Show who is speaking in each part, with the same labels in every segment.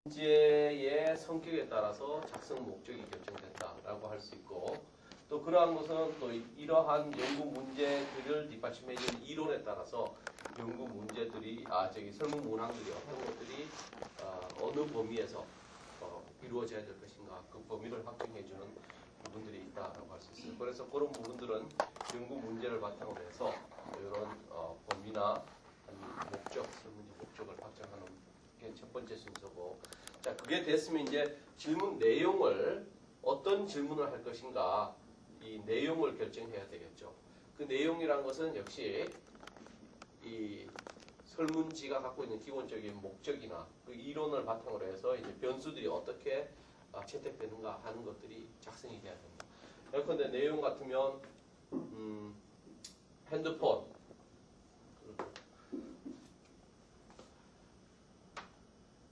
Speaker 1: 문제의 성격에 따라서 작성 목적이 결정된다라고 할 수 있고, 또 그러한 것은 또 이러한 연구 문제들을 뒷받침해주는 이론에 따라서 연구 문제들이 설문 문항들이 어떤 것들이 어느 범위에서 이루어져야 될 것인가, 그 범위를 확정해주는 부분들이 있다라고 할 수 있어요. 그래서 그런 부분들은 연구 문제를 바탕으로 해서 이런 범위나 목적, 설문지 목적을 확정하는 게 첫 번째 순서고, 자, 그게 됐으면 이제 질문 내용을 어떤 질문을 할 것인가, 이 내용을 결정해야 되겠죠. 그 내용이란 것은 역시 이 설문지가 갖고 있는 기본적인 목적이나 그 이론을 바탕으로 해서 이제 변수들이 어떻게 채택되는가 하는 것들이 작성이 돼야 됩니다. 예컨대 내용 같으면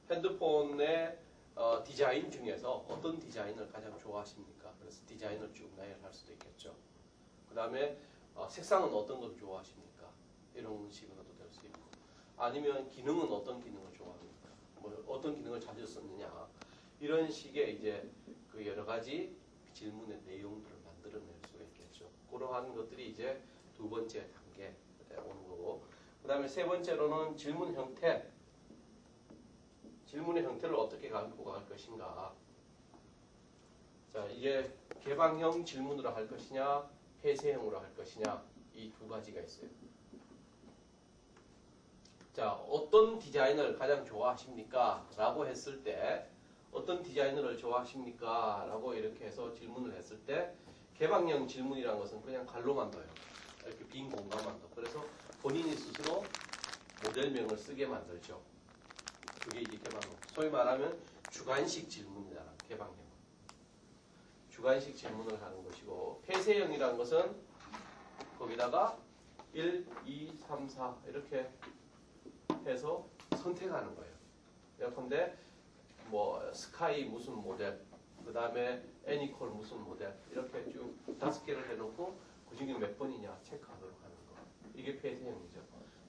Speaker 1: 핸드폰의 디자인 중에서 어떤 디자인을 가장 좋아하십니까? 그래서 디자인을 쭉 나열할 수도 있겠죠. 그 다음에 색상은 어떤 걸 좋아하십니까? 이런 식으로도 될 수 있고, 아니면 기능은 어떤 기능을 좋아합니까? 뭐 어떤 기능을 자주 썼느냐, 이런 식의 이제 그 여러 가지 질문의 내용들을 만들어낼 수가 있겠죠. 그러한 것들이 이제 두 번째 단계에 오는 거고, 그 다음에 세 번째로는 질문 형태. 질문의 형태를 어떻게 가지고 갈 것인가. 자, 이게 개방형 질문으로 할 것이냐, 폐쇄형으로 할 것이냐, 이 두 가지가 있어요. 자, 어떤 디자인을 가장 좋아하십니까? 라고 했을 때, 어떤 디자이너를 좋아하십니까? 라고 이렇게 해서 질문을 했을 때, 개방형 질문이라는 것은 그냥 갈로만 둬요. 이렇게 빈 공간만 둬. 그래서 본인이 스스로 모델명을 쓰게 만들죠. 그게 이제 개방형. 소위 말하면 주관식 질문이다. 개방형. 주관식 질문을 하는 것이고, 폐쇄형이라는 것은 거기다가 1, 2, 3, 4 이렇게 해서 선택하는 거예요. 예컨대 뭐 스카이 무슨 모델, 그 다음에 애니콜 무슨 모델, 이렇게 쭉 5개를 해놓고 그 중에 몇 번이냐 체크하도록 하는 거. 이게 폐쇄형이죠.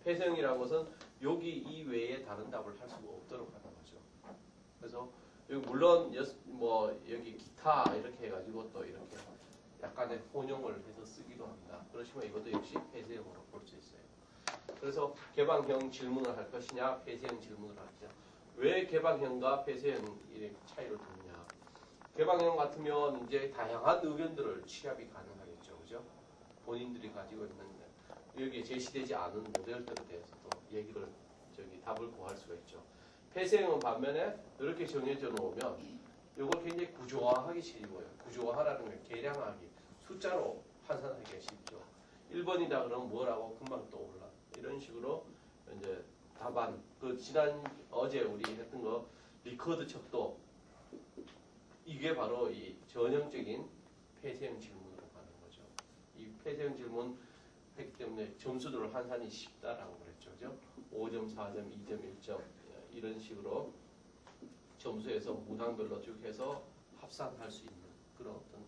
Speaker 1: 폐쇄형이라는 것은 여기 이외에 다른 답을 할 수가 없도록 하는 거죠. 그래서 여기 물론 뭐 여기 기타 이렇게 해가지고 또 이렇게 약간의 혼용을 해서 쓰기도 합니다. 그렇지만 이것도 역시 폐쇄형으로 볼 수 있어요. 그래서 개방형 질문을 할 것이냐, 폐쇄형 질문을 할 것이냐. 왜 개방형과 폐쇄형의 차이를 두느냐. 개방형 같으면 이제 다양한 의견들을 취합이 가능하겠죠. 그죠? 본인들이 가지고 있는 여기에 제시되지 않은 모델들에 대해서도 얘기를, 답을 구할 수가 있죠. 폐쇄형은 반면에 이렇게 정해져 놓으면 이걸 굉장히 구조화하기 쉬워요. 구조화하라는 게 계량하기, 숫자로 환산하기가 쉽죠. 1번이다 그러면 뭐라고 금방 떠올라. 이런 식으로 이제 답안, 어제 우리 했던 거 리커드 척도, 이게 바로 이 전형적인 폐쇄형 질문으로 가는 거죠. 이 폐쇄형 질문 했기 때문에 점수들을 환산이 쉽다라고 그랬죠. 그죠? 5점, 4점, 2점, 1점 이런 식으로 점수에서 문항별로 쭉 해서 합산할 수 있는 그런 어떤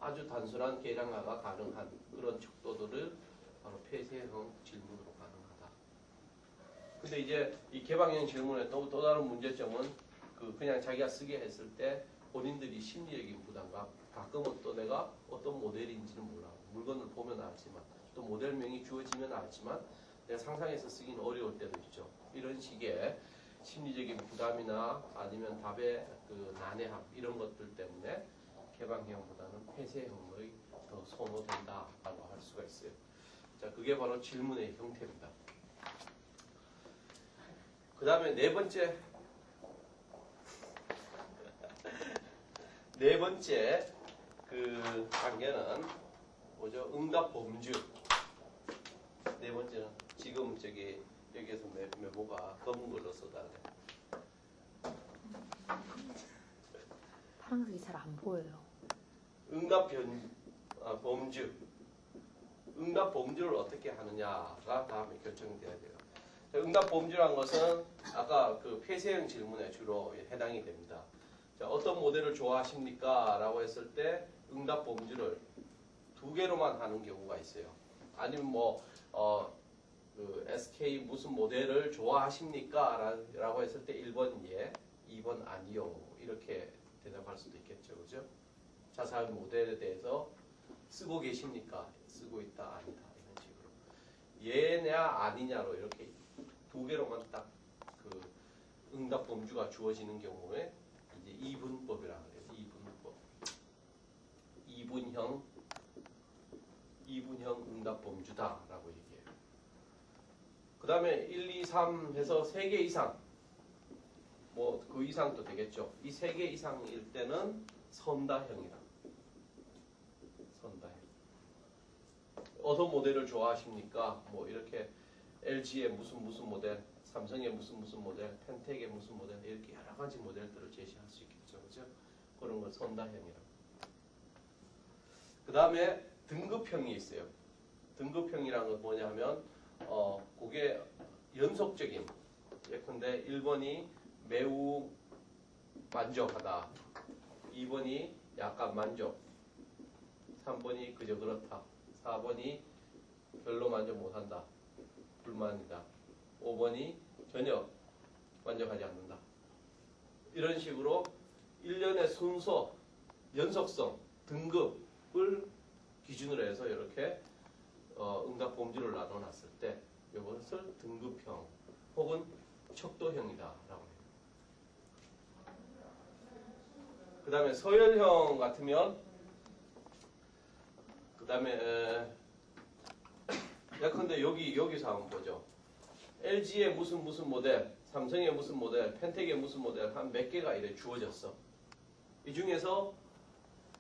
Speaker 1: 아주 단순한 계량화가 가능한 그런 척도들을 바로 폐쇄형 질문으로 가능하다. 근데 이제 이 개방형 질문의 또 다른 문제점은 그냥 자기가 쓰게 했을 때 본인들이 심리적인 부담감, 가끔은 또 내가 어떤 모델인지는 몰라. 물건을 보면 알지만, 또 모델명이 주어지면 알지만 내가 상상해서 쓰기는 어려울 때도 있죠. 이런 식의 심리적인 부담이나 아니면 답의 난해함, 이런 것들 때문에 개방형보다는 폐쇄형의 더 선호된다라고 할 수가 있어요. 자, 그게 바로 질문의 형태입니다. 그 다음에 네 번째 단계는 뭐죠? 응답 범주. 네 번째는 지금 여기에서 메모가 검은 걸로 써달래.
Speaker 2: 파란색이 잘 안 보여요.
Speaker 1: 응답 범주. 응답 범주를 어떻게 하느냐가 다음에 결정돼야 돼요. 자, 응답 범주란 것은 아까 폐쇄형 질문에 주로 해당이 됩니다. 자, 어떤 모델을 좋아하십니까? 라고 했을 때 응답 범주를 2개로만 하는 경우가 있어요. 아니면 SK 무슨 모델을 좋아하십니까? 라고 했을 때 1번 예, 2번 아니요. 이렇게 대답할 수도 있겠죠. 그죠? 자살 모델에 대해서 쓰고 계십니까? 쓰고 있다, 아니다. 이런 식으로. 예냐, 아니냐로 이렇게 두 개로만 딱 그 응답 범주가 주어지는 경우에 이제 이분법이라고 해요. 이분법. 이분형 응답 범주다라고 얘기해요. 그 다음에 1, 2, 3 해서 3개 이상, 뭐 그 이상도 되겠죠. 이 3개 이상일 때는 선다형이다. 선다형. 어떤 모델을 좋아하십니까? 뭐 이렇게 LG의 무슨 모델, 삼성의 무슨 모델, 펜텍의 무슨 모델, 이렇게 여러 가지 모델들을 제시할 수 있겠죠. 그죠? 그런 걸 선다형이라고. 그 다음에 등급형이 있어요. 등급형이라는 건 뭐냐면, 그게 연속적인. 예컨대 1번이 매우 만족하다. 2번이 약간 만족. 3번이 그저 그렇다. 4번이 별로 만족 못한다. 불만이다. 5번이 전혀 만족하지 않는다. 이런 식으로 1년의 순서, 연속성, 등급을 기준으로 해서 이렇게 응답 범주를 나눠놨을 때 이것을 등급형 혹은 척도형이다라고 해요. 그 다음에 서열형 같으면 그 다음에 예컨대 여기서 한번 보죠. LG의 무슨 모델, 삼성의 무슨 모델, 펜텍의 무슨 모델 한 몇 개가 이래 주어졌어. 이 중에서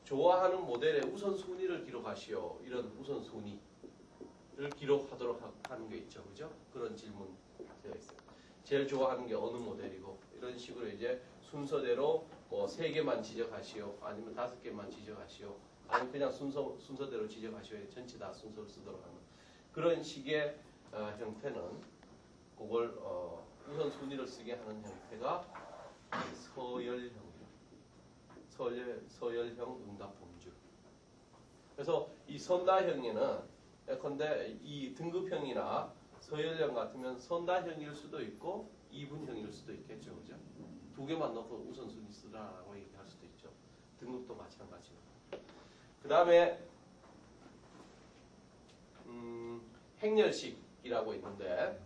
Speaker 1: 좋아하는 모델의 우선순위를 기록하시오. 이런 우선순위를 기록하도록 하는 게 있죠. 그죠? 그런 질문 되어 있어요. 제일 좋아하는 게 어느 모델이고 이런 식으로 이제 순서대로 뭐 3개만 지적하시오. 아니면 5개만 지적하시오. 아니면 그냥 순서대로 지적하시오. 전체 다 순서를 쓰도록 하는 그런 식의 형태는 그걸 우선순위를 쓰게 하는 형태가 서열형이에요. 서열형 응답 범주. 그래서 이 선다형에는 예컨대 이 등급형이나 서열형 같으면 선다형일 수도 있고 이분형일 수도 있겠죠. 그죠? 2개만 넣고 우선순위 쓰라라고 얘기할 수도 있죠. 등급도 마찬가지로. 그 다음에 행렬식이라고 있는데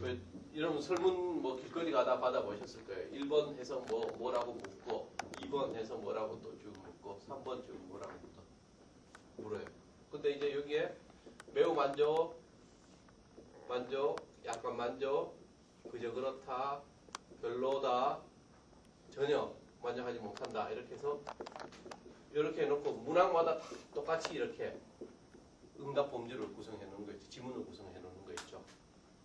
Speaker 1: 왜 이런 설문 뭐 길거리 가다 받아보셨을 거예요. 1번 해서 뭐라고 묻고 2번 해서 뭐라고 또 쭉 묻고 3번 쭉 뭐라고 물어요. 근데 이제 여기에 매우 만족, 약간 만족, 그저 그렇다, 별로다, 전혀 만족하지 못한다. 이렇게 해서 이렇게 해놓고 문항마다 다 똑같이 이렇게 응답 범주를 구성해 놓은 거 있죠. 지문을 구성해 놓는 거 있죠.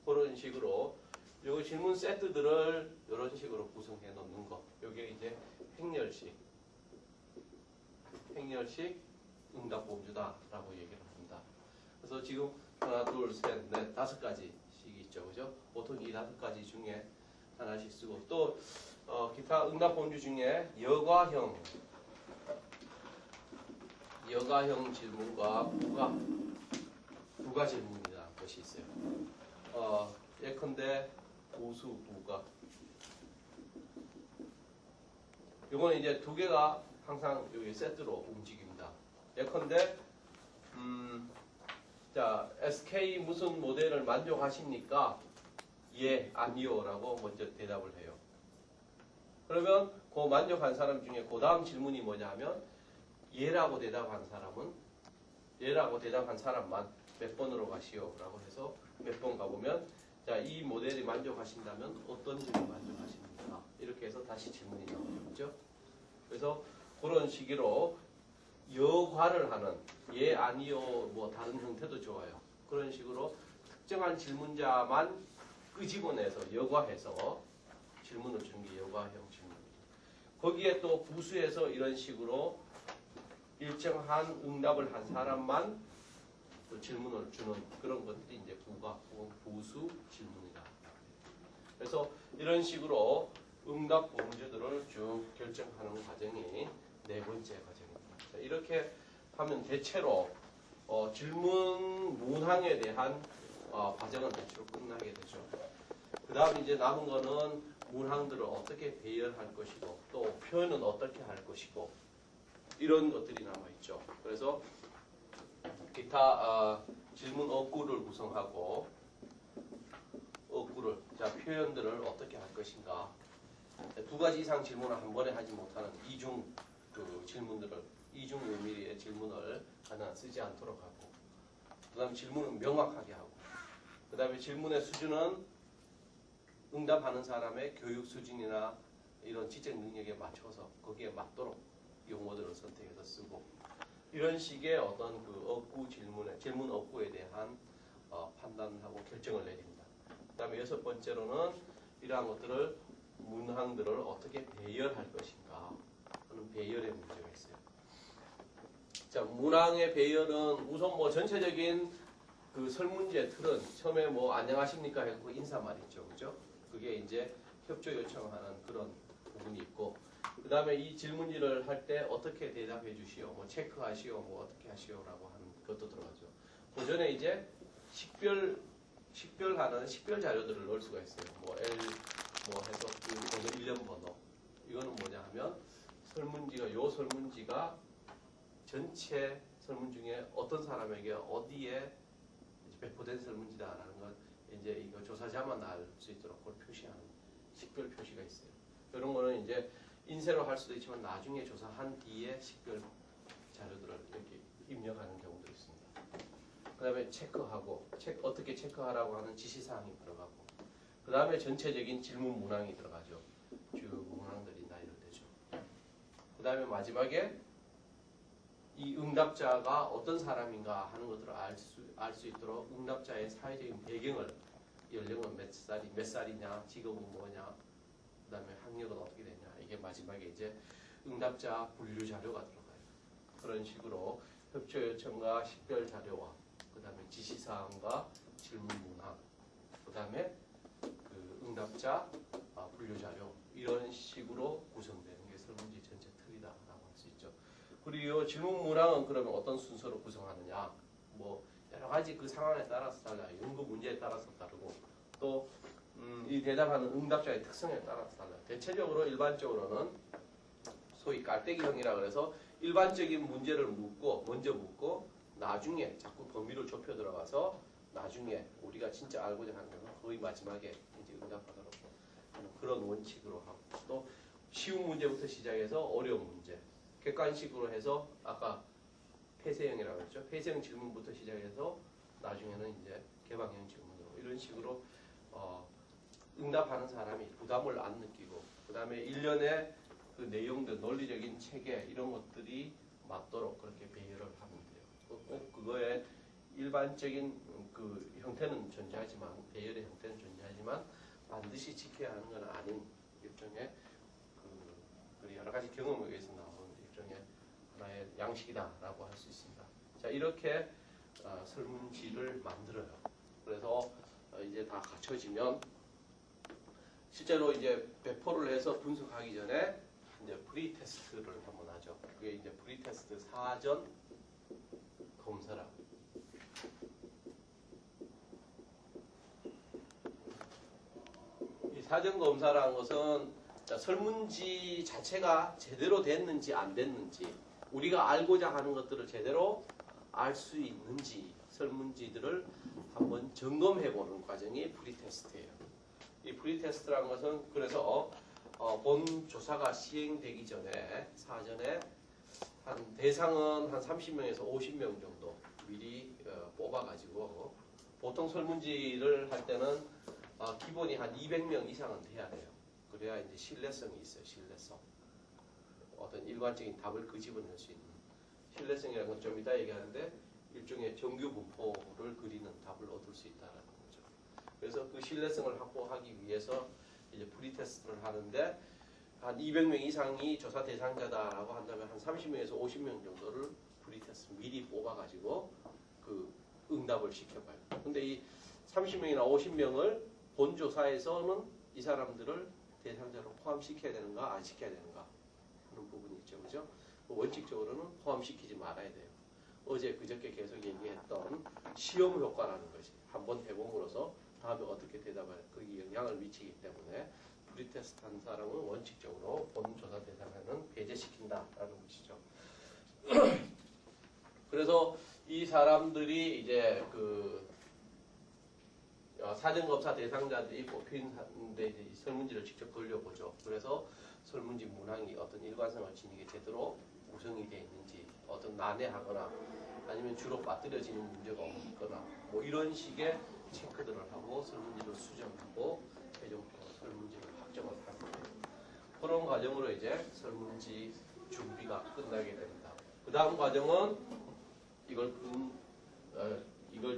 Speaker 1: 그런 식으로 요 질문 세트들을 이런 식으로 구성해 놓는 거. 요게 이제 행렬식 응답 범주다라고 얘기를 합니다. 그래서 지금 하나, 둘, 셋, 넷, 5가지씩 있죠. 그죠? 보통 이 5가지 중에 하나씩 쓰고 또 기타 응답 범주 중에 여과형 질문과 부가 질문이라는 것이 있어요. 예컨대 보수, 부가. 요거는 이제 2개가 항상 여기 세트로 움직입니다. 예컨대 자, SK 무슨 모델을 만족하십니까? 예, 아니요 라고 먼저 대답을 해요. 그러면 그 만족한 사람 중에 그 다음 질문이 뭐냐 하면 예라고 대답한 사람만 몇 번으로 가시오 라고 해서 몇 번 가보면 자, 이 모델이 만족하신다면 어떤 점이 만족하십니까? 이렇게 해서 다시 질문이 나오죠. 그래서 그런 식으로 여과를 하는 예, 아니요, 뭐 다른 형태도 좋아요. 그런 식으로 특정한 질문자만 끄집어내서 여과해서 질문을 주는 게 여과형 질문입니다. 거기에 또 부수에서 이런 식으로 일정한 응답을 한 사람만 또 질문을 주는 그런 것들이 이제 부가 혹은 부수 질문이다. 그래서 이런 식으로 응답 범주들을 쭉 결정하는 과정이 4번째 과정입니다. 자, 이렇게 하면 대체로 질문 문항에 대한 과정은 대체로 끝나게 되죠. 그 다음 이제 남은 거는 문항들을 어떻게 배열할 것이고 또 표현은 어떻게 할 것이고 이런 것들이 남아있죠. 그래서 기타 질문 어구를 구성하고 자 표현들을 어떻게 할 것인가, 두 가지 이상 질문을 한 번에 하지 못하는 이중 질문들을, 이중 의미의 질문을 하나 쓰지 않도록 하고, 그 다음에 질문은 명확하게 하고, 그 다음에 질문의 수준은 응답하는 사람의 교육 수준이나 이런 지적 능력에 맞춰서 거기에 맞도록 용어들을 선택해서 쓰고, 이런 식의 어떤 그 어구 질문 어구에 대한 판단하고 결정을 내립니다. 그 다음에 여섯 번째로는 이러한 것들을 문항들을 어떻게 배열할 것인가 하는 배열의 문제가 있어요. 자, 문항의 배열은 우선 뭐 전체적인 그 설문지의 틀은 처음에 뭐 안녕하십니까 했고 인사말 있죠, 그죠? 그게 이제 협조 요청하는 그런 부분이 있고, 그 다음에 이 질문지를 할 때 어떻게 대답해 주시오, 뭐 체크하시오, 뭐 어떻게 하시오라고 하는 것도 들어가죠. 그 전에 이제 식별하는 식별 자료들을 넣을 수가 있어요. 뭐 해서 그 번호, 일련 번호. 이거는 뭐냐 하면 요 설문지가 전체 설문 중에 어떤 사람에게 어디에 배포된 설문지다라는 건 이제 이거 조사자만 알 수 있도록 그걸 표시하는 식별 표시가 있어요. 이런 거는 이제 인쇄로 할 수도 있지만 나중에 조사한 뒤에 식별 자료들을 이렇게 입력하는 경우도 있습니다. 그 다음에 체크하고, 어떻게 체크하라고 하는 지시사항이 들어가고, 그 다음에 전체적인 질문 문항이 들어가죠. 주 문항들이나 이럴 때죠. 그 다음에 마지막에 이 응답자가 어떤 사람인가 하는 것들을 알 수 있도록 응답자의 사회적인 배경을, 연령은 몇 살이냐, 직업은 뭐냐, 그 다음에 학력은 어떻게 되냐, 이게 마지막에 이제 응답자 분류 자료가 들어가요. 그런 식으로 협조 요청과 식별 자료와 그 다음에 지시사항과 질문 문항, 그 다음에 그 응답자 분류 자료, 이런 식으로 구성되는 게 설문지 전체 틀이다라고 할 수 있죠. 그리고 이 질문 문항은 그러면 어떤 순서로 구성하느냐, 뭐 여러 가지 그 상황에 따라서 달라요. 연구 문제에 따라서 다르고, 또 이 대답하는 응답자의 특성에 따라서 달라요. 대체적으로 일반적으로는 소위 깔때기형이라 그래서 일반적인 문제를 먼저 묻고 나중에 자꾸 범위를 좁혀 들어가서 나중에 우리가 진짜 알고자 하는 건 거의 마지막에 이제 응답하도록 하는 그런 원칙으로 하고, 또 쉬운 문제부터 시작해서 어려운 문제, 객관식으로 해서 아까 폐쇄형이라고 했죠. 폐쇄형 질문부터 시작해서 나중에는 이제 개방형 질문으로, 이런 식으로 응답하는 사람이 부담을 안 느끼고, 그 다음에 일련의 그 내용들, 논리적인 체계 이런 것들이 맞도록 그렇게 배열을 하면 돼요. 꼭 그거에 일반적인 그 형태는 존재하지만, 배열의 형태는 존재하지만 반드시 지켜야 하는 건 아닌 일종의 그 여러 가지 경험에 의해서 나오는 일종의 하나의 양식이다라고 할 수 있습니다. 자, 이렇게 설문지를 만들어요. 그래서 이제 다 갖춰지면 실제로 이제 배포를 해서 분석하기 전에 이제 프리테스트를 한번 하죠. 그게 이제 프리테스트 사전 검사라고. 이 사전 검사라는 것은 설문지 자체가 제대로 됐는지 안 됐는지, 우리가 알고자 하는 것들을 제대로 알 수 있는지 설문지들을 한번 점검해보는 과정이 프리테스트예요. 이 프리테스트라는 것은 그래서 본 조사가 시행되기 전에 사전에 한 대상은 한 30명에서 50명 정도 미리 뽑아가지고, 보통 설문지를 할 때는 기본이 한 200명 이상은 돼야 돼요. 그래야 이제 신뢰성이 있어요. 신뢰성. 어떤 일관적인 답을 끄집어낼 수 있는. 신뢰성이라는 건 좀 이따 얘기하는데 일종의 정규 분포를 그리는 답을 얻을 수 있다는 거죠. 그래서 그 신뢰성을 확보하기 위해서 이제 프리테스트를 하는데, 한 200명 이상이 조사 대상자다라고 한다면 한 30명에서 50명 정도를 프리테스트 미리 뽑아가지고 그 응답을 시켜봐요. 근데 이 30명이나 50명을 본 조사에서는 이 사람들을 대상자로 포함시켜야 되는가 안 시켜야 되는가 하는 부분이 있죠. 그죠? 원칙적으로는 포함시키지 말아야 돼요. 어제 그저께 계속 얘기했던 시험 효과라는 것이 한번 해봄으로써 다음에 어떻게 대답할 거기에 영향을 미치기 때문에 프리테스트한 사람은 원칙적으로 본 조사 대상에는 배제시킨다라는 것이죠. 그래서 이 사람들이 이제 그 사전검사 대상자들이 뽑히는데 이제 설문지를 직접 돌려보죠. 그래서 설문지 문항이 어떤 일관성을 지니게 제대로 구성이 되어 있는지, 어떤 난해하거나 아니면 주로 빠뜨려지는 문제가 없거나 뭐 이런 식의 체크들을 하고 설문지를 수정하고 최종 설문지를 확정을 하는 거예요. 그런 과정으로 이제 설문지 준비가 끝나게 됩니다. 그 다음 과정은 이걸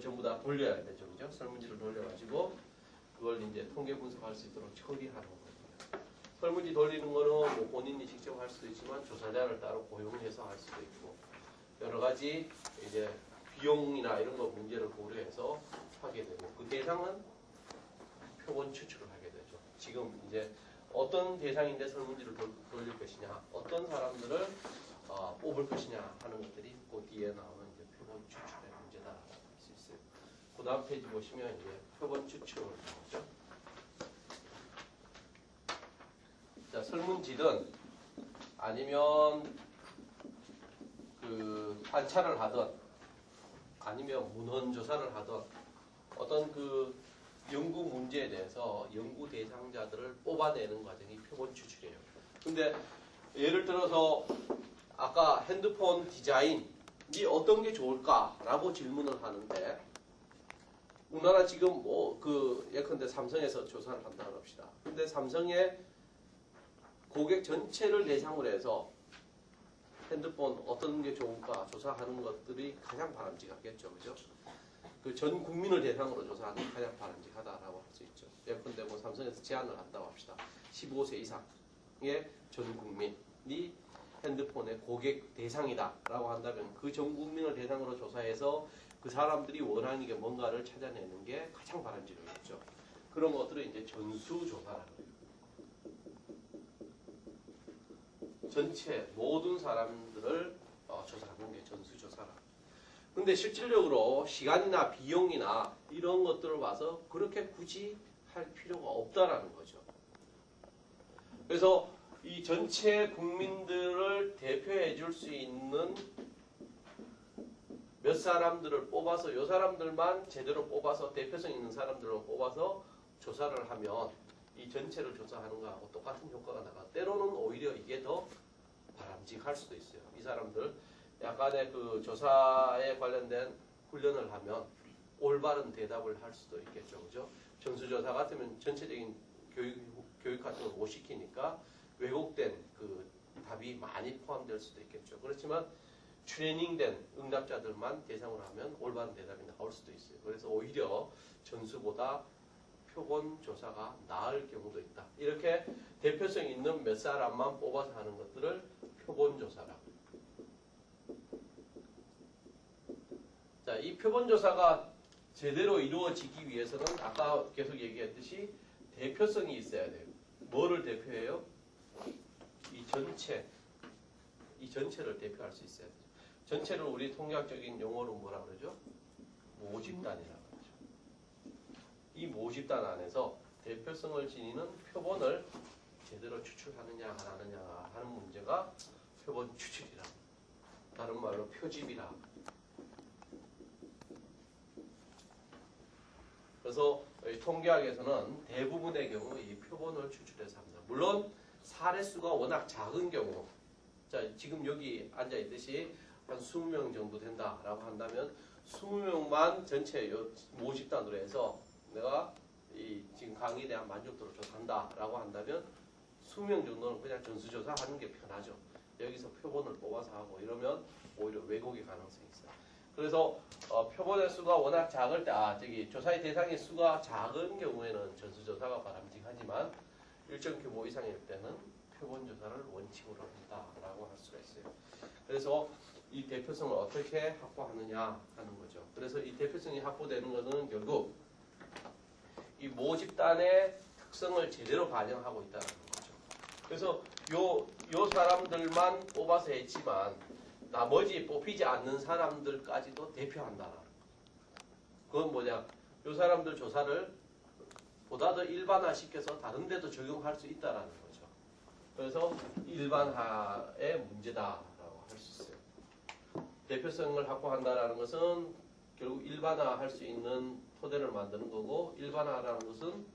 Speaker 1: 전부 다 돌려야 되죠. 그죠? 설문지를 돌려가지고 그걸 이제 통계 분석할 수 있도록 처리하는 거거든요. 설문지 돌리는 거는 뭐 본인이 직접 할 수도 있지만 조사자를 따로 고용해서 할 수도 있고 여러 가지 이제 비용이나 이런 거 문제를 고려해서 하게 되고 그 대상은 표본 추출을 하게 되죠. 지금 이제 어떤 대상인데 설문지를 돌릴 것이냐, 어떤 사람들을 뽑을 것이냐 하는 것들이 그 뒤에 나오는 이제 표본 추출의 문제다라고 할 수 있어요. 그 다음 페이지 보시면 이제 표본 추출을 나오죠. 자, 설문지든 아니면 그 관찰을 하든 아니면 문헌 조사를 하든 어떤 그 연구 문제에 대해서 연구 대상자들을 뽑아내는 과정이 표본 추출이에요. 근데 예를 들어서 아까 핸드폰 디자인이 어떤 게 좋을까라고 질문을 하는데 우리나라 지금 뭐 그 예컨대 삼성에서 조사를 한다고 합시다. 근데 삼성의 고객 전체를 대상으로 해서 핸드폰 어떤 게 좋을까 조사하는 것들이 가장 바람직하겠죠. 그죠? 그 전 국민을 대상으로 조사하는 게 가장 바람직하다라고 할 수 있죠. 예컨대 뭐 삼성에서 제안을 한다고 합시다. 15세 이상의 전 국민이 핸드폰의 고객 대상이다라고 한다면 그 전 국민을 대상으로 조사해서 그 사람들이 원하는 게 뭔가를 찾아내는 게 가장 바람직하겠죠. 그런 것들을 이제 전수조사라고 해요. 전체 모든 사람들을 조사하는 게 전수조사라. 근데 실질적으로 시간이나 비용이나 이런 것들을 봐서 그렇게 굳이 할 필요가 없다라는 거죠. 그래서 이 전체 국민들을 대표해 줄 수 있는 몇 사람들을 뽑아서 이 사람들만 제대로 뽑아서 대표성 있는 사람들로 뽑아서 조사를 하면 이 전체를 조사하는 거하고 똑같은 효과가 나가. 때로는 오히려 이게 더 바람직할 수도 있어요. 이 사람들 약간의 그 조사에 관련된 훈련을 하면 올바른 대답을 할 수도 있겠죠. 그죠? 전수조사 같으면 전체적인 교육 같은 걸 못 시키니까 왜곡된 그 답이 많이 포함될 수도 있겠죠. 그렇지만 트레이닝된 응답자들만 대상으로 하면 올바른 대답이 나올 수도 있어요. 그래서 오히려 전수보다 표본 조사가 나을 경우도 있다. 이렇게 대표성 있는 몇 사람만 뽑아서 하는 것들을 표본 조사라고. 자, 이 표본 조사가 제대로 이루어지기 위해서는 아까 계속 얘기했듯이 대표성이 있어야 돼요. 뭐를 대표해요? 이 전체를 대표할 수 있어야 돼요. 전체를 우리 통계학적인 용어로 뭐라 그러죠? 모집단이라고 하죠. 이 모집단 안에서 대표성을 지니는 표본을 제대로 추출하느냐 안 하느냐 하는 문제가 표본 추출이라. 다른 말로 표집이라. 그래서 통계학에서는 대부분의 경우 이 표본을 추출해서 합니다. 물론 사례수가 워낙 작은 경우, 자 지금 여기 앉아 있듯이 한 20명 정도 된다라고 한다면 20명만 전체 모집단으로 해서 내가 이 지금 강의에 대한 만족도를 조사한다라고 한다면 20명 정도는 그냥 전수조사 하는 게 편하죠. 여기서 표본을 뽑아서 하고 이러면 오히려 왜곡의 가능성이 있어요. 그래서 표본의 수가 워낙 작을 때, 조사의 대상의 수가 작은 경우에는 전수조사가 바람직하지만 일정 규모 이상일 때는 표본조사를 원칙으로 한다라고 할 수가 있어요. 그래서 이 대표성을 어떻게 확보하느냐 하는 거죠. 그래서 이 대표성이 확보되는 것은 결국 이 모집단의 특성을 제대로 반영하고 있다는 거죠. 그래서 요 사람들만 뽑아서 했지만 나머지 뽑히지 않는 사람들까지도 대표한다라는 거죠. 그건 뭐냐? 요 사람들 조사를 보다 더 일반화시켜서 다른 데도 적용할 수 있다라는 거죠. 그래서 일반화의 문제다라고 할 수 있어요. 대표성을 확보한다라는 것은 결국 일반화할 수 있는 토대를 만드는 거고, 일반화라는 것은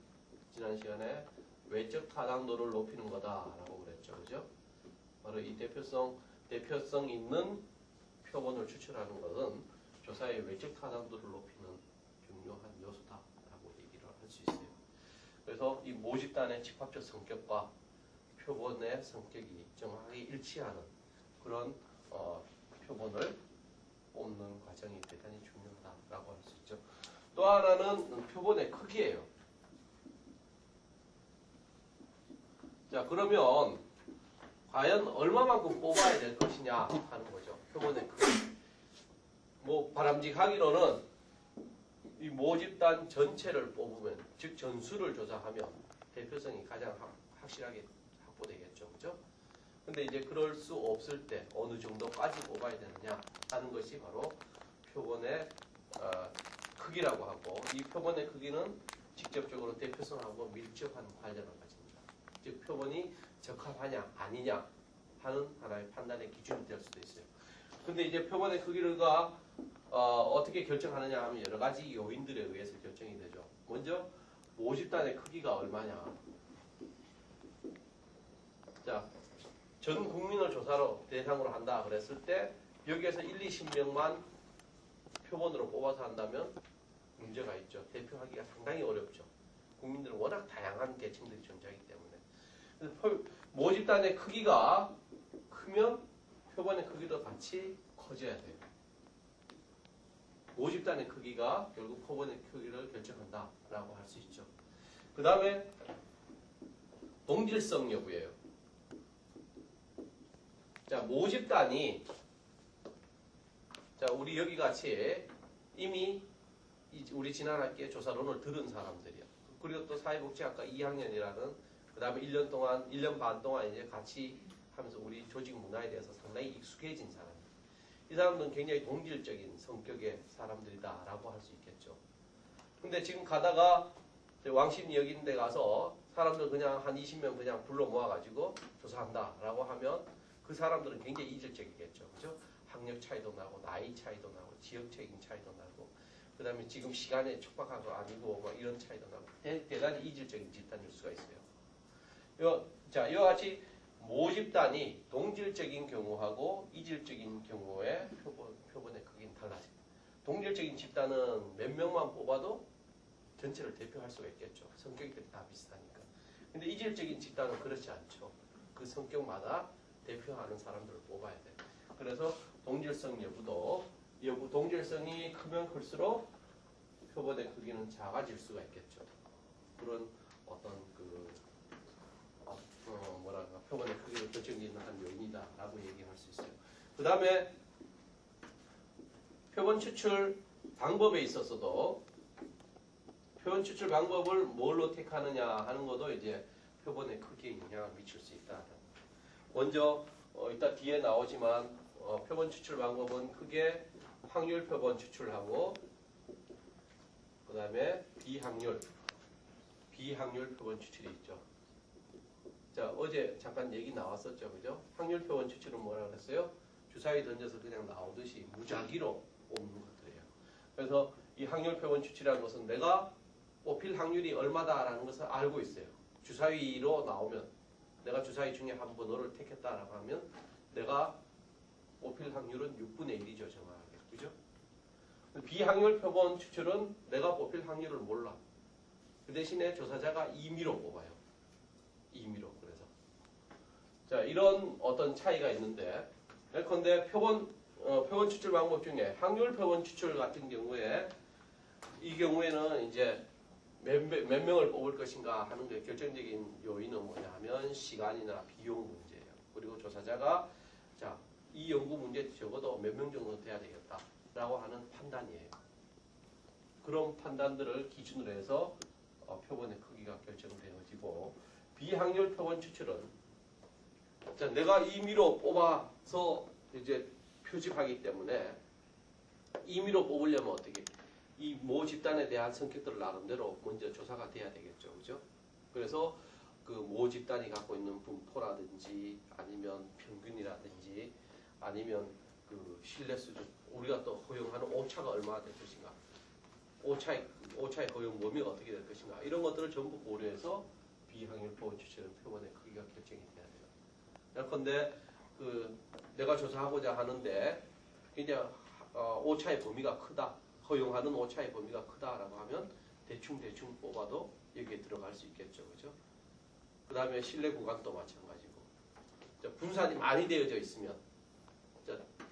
Speaker 1: 지난 시간에 외적 타당도를 높이는 거다라고 그랬죠. 그죠? 바로 이 대표성 있는 표본을 추출하는 것은 조사의 외적 타당도를 높이는 중요한 요소다라고 얘기를 할 수 있어요. 그래서 이 모집단의 집합적 성격과 표본의 성격이 정확하게 일치하는 그런 표본을 뽑는 과정이 대단히 중요하다라고 할 수 있죠. 또 하나는 표본의 크기예요. 자, 그러면 과연 얼마만큼 뽑아야 될 것이냐 하는 거죠. 표본의 크기. 뭐 바람직하기로는 이 모집단 전체를 뽑으면, 즉 전수를 조사하면 대표성이 가장 확실하게 확보되겠죠. 그죠? 근데 이제 그럴 수 없을 때 어느 정도까지 뽑아야 되느냐 하는 것이 바로 표본의 크기라고 하고, 이 표본의 크기는 직접적으로 대표성하고 밀접한 관련을 가집니다. 즉 표본이 적합하냐 아니냐 하는 하나의 판단의 기준이 될 수도 있어요. 근데 이제 표본의 크기가 어떻게 결정하느냐 하면 여러 가지 요인들에 의해서 결정이 되죠. 먼저 모집단의 크기가 얼마냐. 자, 전 국민을 조사로 대상으로 한다 그랬을 때 여기에서 1, 20명만 표본으로 뽑아서 한다면 문제가 있죠. 대표하기가 상당히 어렵죠. 국민들은 워낙 다양한 계층들이 존재하기 때문에. 모집단의 크기가 크면 표본의 크기도 같이 커져야 돼요. 모집단의 크기가 결국 표본의 크기를 결정한다라고 할 수 있죠. 그 다음에 동질성 여부예요. 자, 모집단이, 자, 우리 여기 같이 이미 우리 지난 학기에 조사론을 들은 사람들이요. 그리고 또 사회복지학과 2학년이라는, 그 다음에 1년 동안, 1년 반 동안 이제 같이 하면서 우리 조직 문화에 대해서 상당히 익숙해진 사람. 이 사람들은 굉장히 동질적인 성격의 사람들이다라고 할 수 있겠죠. 근데 지금 가다가 왕십리역 있는 데 가서 사람들 그냥 한 20명 그냥 불러 모아가지고 조사한다라고 하면 그 사람들은 굉장히 이질적이겠죠. 그죠? 학력 차이도 나고, 나이 차이도 나고, 지역적인 차이도 나고, 그 다음에 지금 시간에 촉박한 거 아니고, 막 이런 차이도 나고, 대단히 이질적인 집단일 수가 있어요. 자, 이와 같이 모집단이 동질적인 경우하고 이질적인 경우에 표본의 크기는 달라집니다. 동질적인 집단은 몇 명만 뽑아도 전체를 대표할 수가 있겠죠. 성격들이 다 비슷하니까. 근데 이질적인 집단은 그렇지 않죠. 그 성격마다 대표하는 사람들을 뽑아야 돼요. 그래서 동질성 동질성이 크면 클수록 표본의 크기는 작아질 수가 있겠죠. 그런 어떤 표본의 크기를 결정짓는 한 요인이다라고 얘기할 수 있어요. 그 다음에 표본 추출 방법에 있어서도 표본 추출 방법을 뭘로 택하느냐 하는 것도 이제 표본의 크기에 영향을 미칠 수 있다. 먼저 이따 뒤에 나오지만 표본 추출 방법은 크게 확률 표본 추출하고, 그 다음에 비확률 표본 추출이 있죠. 자, 어제 잠깐 얘기 나왔었죠. 그죠? 확률 표본 추출은 뭐라 그랬어요? 주사위 던져서 그냥 나오듯이 무작위로 뽑는 것들이에요. 그래서 이 확률 표본 추출이라는 것은 내가 뽑힐 확률이 얼마다라는 것을 알고 있어요. 주사위로 나오면 내가 주사위 중에 한 번호를 택했다라고 하면 내가 뽑힐 확률은 6분의 1이죠. 정확하게. 그죠? 비확률 표본 추출은 내가 뽑힐 확률을 몰라. 그 대신에 조사자가 임의로 뽑아요. 임의로. 그래서 자, 이런 어떤 차이가 있는데, 예컨대 표본 추출 방법 중에 확률 표본 추출 같은 경우에 이 경우에는 이제 몇 명을 뽑을 것인가 하는 게 결정적인 요인은 뭐냐 하면 시간이나 비용 문제예요. 그리고 조사자가 자, 이 연구 문제 적어도 몇 명 정도 돼야 되겠다라고 하는 판단이에요. 그런 판단들을 기준으로 해서 표본의 크기가 결정되어지고, 비확률 표본 추출은 자, 내가 임의로 뽑아서 이제 표집하기 때문에 임의로 뽑으려면 어떻게? 이 모 집단에 대한 성격들을 나름대로 먼저 조사가 돼야 되겠죠. 그죠? 그래서 그 모 집단이 갖고 있는 분포라든지 아니면 평균이라든지 아니면 그 신뢰 수준, 우리가 또 허용하는 오차가 얼마나 될 것인가, 오차의 허용 범위가 어떻게 될 것인가, 이런 것들을 전부 고려해서 비확률 표본 추출은 표본의 크기가 결정이 돼야 돼요. 예컨대 그 내가 조사하고자 하는데 이제 오차의 범위가 크다, 허용하는 오차의 범위가 크다라고 하면 대충 뽑아도 여기에 들어갈 수 있겠죠. 그죠? 그 다음에 신뢰 구간도 마찬가지고. 분산이 많이 되어져 있으면,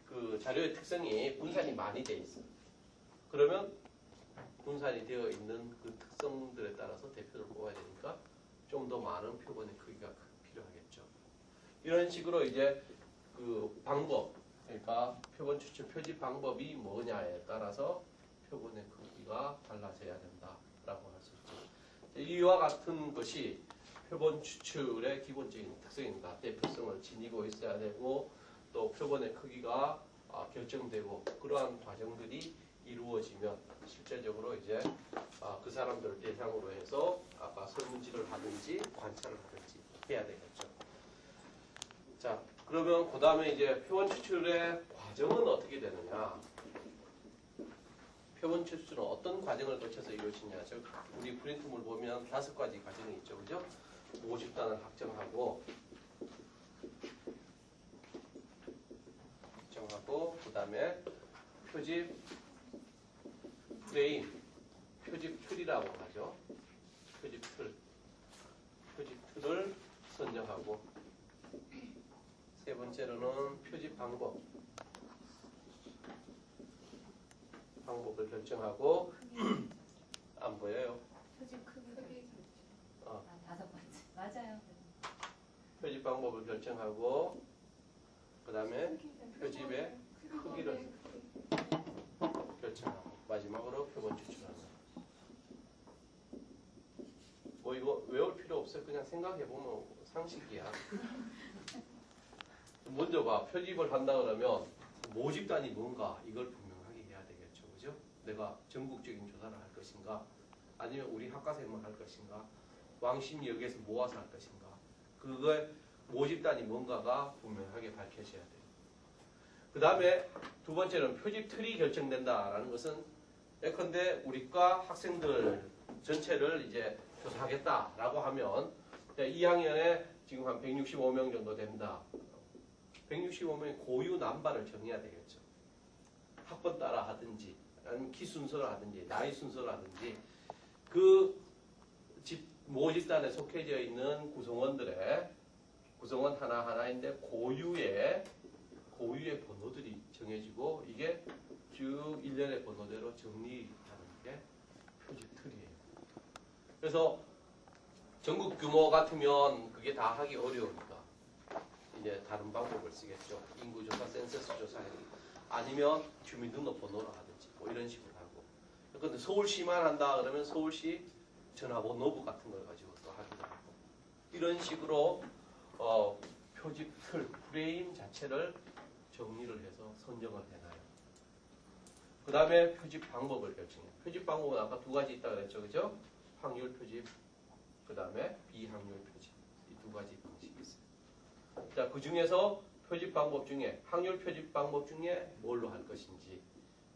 Speaker 1: 그 자료의 특성이 분산이 많이 되어 있어. 그러면 분산이 되어 있는 그 특성들에 따라서 대표를 뽑아야 되니까 좀 더 많은 표본의 크기가 필요하겠죠. 이런 식으로 이제 그 방법, 그러니까 표본 추출 표집 방법이 뭐냐에 따라서 표본의 크기가 달라져야 된다라고 할 수 있죠. 이와 같은 것이 표본 추출의 기본적인 특성입니다. 대표성을 지니고 있어야 되고 또 표본의 크기가 결정되고 그러한 과정들이 이루어지면 실제적으로 이제 그 사람들을 대상으로 해서 아까 설문지를 하든지 관찰을 하든지 해야 되겠죠. 자, 그러면 그 다음에 이제 표본 추출의 과정은 어떻게 되느냐? 표본 추출은 어떤 과정을 거쳐서 이루어지냐? 즉 우리 프린트물 보면 5가지 과정이 있죠, 그죠? 모 집단을 확정하고 그 다음에 표집 프레임, 표집 틀이라고 하죠. 표집 틀을 선정하고, 세 번째로는 표집 방법을 결정하고, 안 보여요?
Speaker 2: 표집 크기. 5번째. 맞아요.
Speaker 1: 표집 방법을 결정하고, 그 다음에 표집의 크기를 결정하고, 마지막으로 표본 추출하는. 뭐 이거 외울 필요 없어요. 그냥 생각해보면 상식이야. 먼저 봐. 표집을 한다 그러면 모집단이 뭔가 이걸 분명하게 해야 되겠죠. 그죠? 내가 전국적인 조사를 할 것인가, 아니면 우리 학과생만 할 것인가, 왕십리역에서 모아서 할 것인가, 그거의 모집단이 뭔가가 분명하게 밝혀져야 돼요. 그 다음에 두 번째는 표집 틀이 결정된다라는 것은 예컨대 우리과 학생들 전체를 이제 조사하겠다라고 하면 2학년에 지금 한 165명 정도 된다. 165명의 고유 남반을 정해야 되겠죠. 학번 따라 하든지 아니면 키 순서를 하든지 나이 순서를 하든지 그 모집단에 속해져 있는 구성원 하나하나인데 고유의 번호들이 정해지고 이게 쭉 일련의 번호대로 정리하는 게 표집 틀이에요. 그래서 전국 규모 같으면 그게 다 하기 어려우니까 이제 다른 방법을 쓰겠죠. 인구조사, 센서스 조사해 아니면 주민등록번호로 하든지 뭐 이런 식으로 하고. 그런데 서울시만 한다 그러면 서울시 전화번호부 같은 걸 가지고 또 하기도 하고. 이런 식으로 표집 틀, 프레임 자체를 정리를 해서 선정을 해놔요. 그 다음에 표집 방법을 결정해요. 표집 방법은 아까 2가지 있다 그랬죠. 그죠? 확률 표집, 그 다음에 비확률 표집. 이 2가지 방식이 있어요. 자, 그 중에서 표집 방법 중에 확률 표집 방법 중에 뭘로 할 것인지,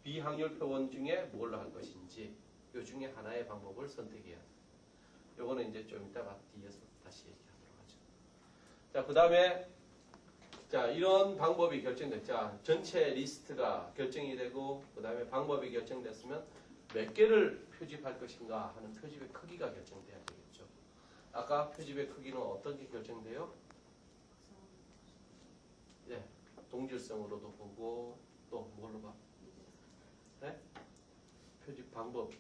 Speaker 1: 비확률 표본 중에 뭘로 할 것인지, 이 중에 하나의 방법을 선택해야 돼요. 요거는 이제 좀 이따가 뒤에서 다시 얘기하도록 하죠. 자, 그 다음에 자, 이런 방법이 결정됐. 자, 전체 리스트가 결정이 되고 그 다음에 방법이 결정됐으면 몇 개를 표집할 것인가 하는 표집의 크기가 결정돼야 되겠죠. 아까 표집의 크기는 어떤 게 결정돼요? 네, 동질성으로도 보고 또 뭘로 봐? 네? 표집 방법,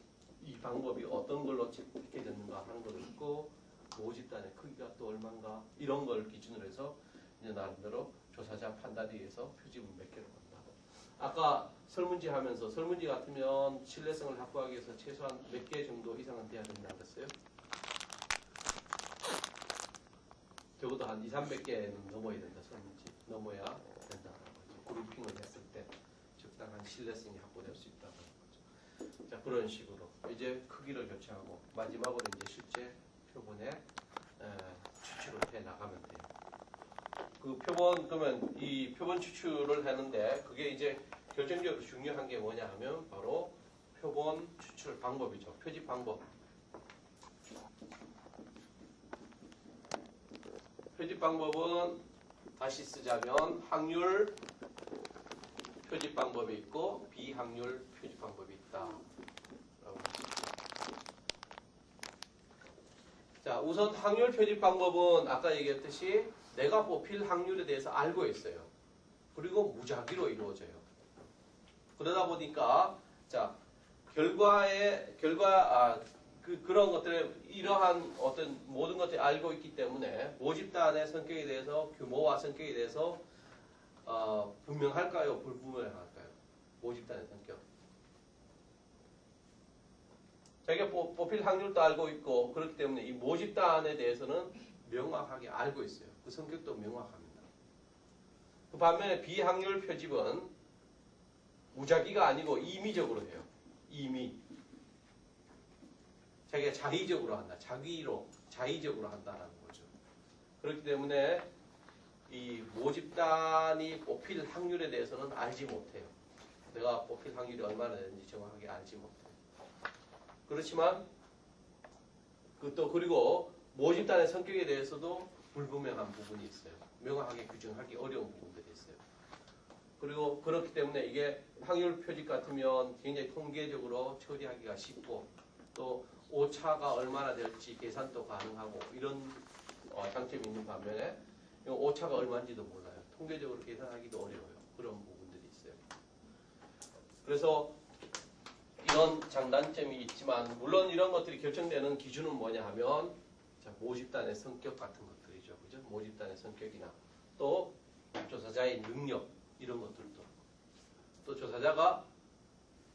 Speaker 1: 이 방법이 어떤 걸로 집계 됐는가 하는 것도 있고 모집단의 크기가 또 얼마인가 이런 걸 기준으로 해서 이제 나름대로 조사자 판단에 의해서 표집은 몇 개로 간다. 아까 설문지 하면서 설문지 같으면 신뢰성을 확보하기 위해서 최소한 몇 개 정도 이상은 돼야 된다 그랬어요? 적어도 한 200~300개는 넘어야 된다. 설문지 넘어야 된다라고 하죠. 그룹핑을 했을 때 적당한 신뢰성이 확보될 수 있다고 하는 거죠. 자, 그런 식으로 이제 크기를 교체하고 마지막으로 이제 실제 표본에 추출을 해 나가면 돼요. 그 표본 그러면 이 표본 추출을 하는데 그게 이제 결정적으로 중요한 게 뭐냐 하면 바로 표본 추출 방법이죠. 표집 방법. 표집 방법은 다시 쓰자면 확률 표집 방법이 있고 비확률 표집 방법이 있다. 자, 우선 확률 표집 방법은 아까 얘기했듯이 내가 뽑힐 확률에 대해서 알고 있어요. 그리고 무작위로 이루어져요. 그러다 보니까 자 그런 것들에 이러한 어떤 모든 것들을 알고 있기 때문에 모집단의 성격에 대해서 규모와 성격에 대해서 분명할까요? 불분명할까요? 모집단의 성격. 자기가 뽑힐 확률도 알고 있고 그렇기 때문에 이 모집단에 대해서는 명확하게 알고 있어요. 그 성격도 명확합니다. 그 반면에 비확률 표집은 무작위가 아니고 임의적으로 해요. 임의. 자기가 자의적으로 한다. 자의적으로 한다는 거죠. 그렇기 때문에 이 모집단이 뽑힐 확률에 대해서는 알지 못해요. 내가 뽑힐 확률이 얼마나 되는지 정확하게 알지 못해요. 그렇지만 그리고 모집단의 성격에 대해서도 불분명한 부분이 있어요. 명확하게 규정하기 어려운 부분들이 있어요. 그리고 그렇기 때문에 이게 확률 표집 같으면 굉장히 통계적으로 처리하기가 쉽고 또 오차가 얼마나 될지 계산도 가능하고 이런 장점이 있는 반면에 오차가 얼마인지도 몰라요. 통계적으로 계산하기도 어려워요. 그런 부분들이 있어요. 그래서 이런 장단점이 있지만 물론 이런 것들이 결정되는 기준은 뭐냐 하면 모집단의 성격 같은 것들이죠. 그죠? 모집단의 성격이나 또 조사자의 능력 이런 것들도 또 조사자가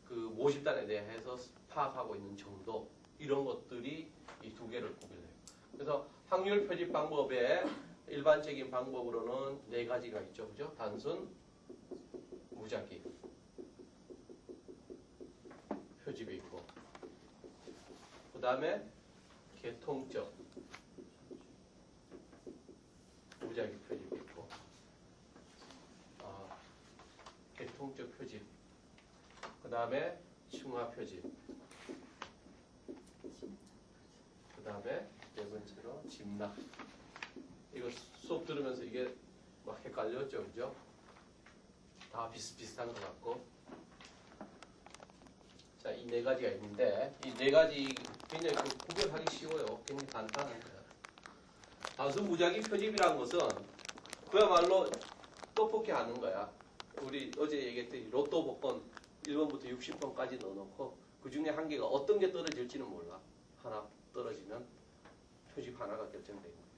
Speaker 1: 그 모집단에 대해서 파악하고 있는 정도 이런 것들이 이 두 개를 구별해요. 그래서 확률 표집 방법의 일반적인 방법으로는 네 가지가 있죠. 그죠? 단순, 무작위, 표집이 있고 그 다음에 계통적 무작위 표집이 있고 계통적 표집 그 다음에 층화 표집 그 다음에 네 번째로 짐락. 이거 수업 들으면서 이게 막 헷갈렸죠, 그죠? 다 비슷비슷한 것 같고. 자, 이 네 가지가 있는데 이 네 가지 굉장히 구별하기 쉬워요. 굉장히 간단한 거예요. 단순 무작위 표집이라는 것은 그야말로 떡볶이 하는 거야. 우리 어제 얘기했듯이 로또 복권 1번부터 60번까지 넣어놓고 그 중에 한 개가 어떤 게 떨어질지는 몰라. 하나 떨어지면 표집 하나가 결정되는 거예요.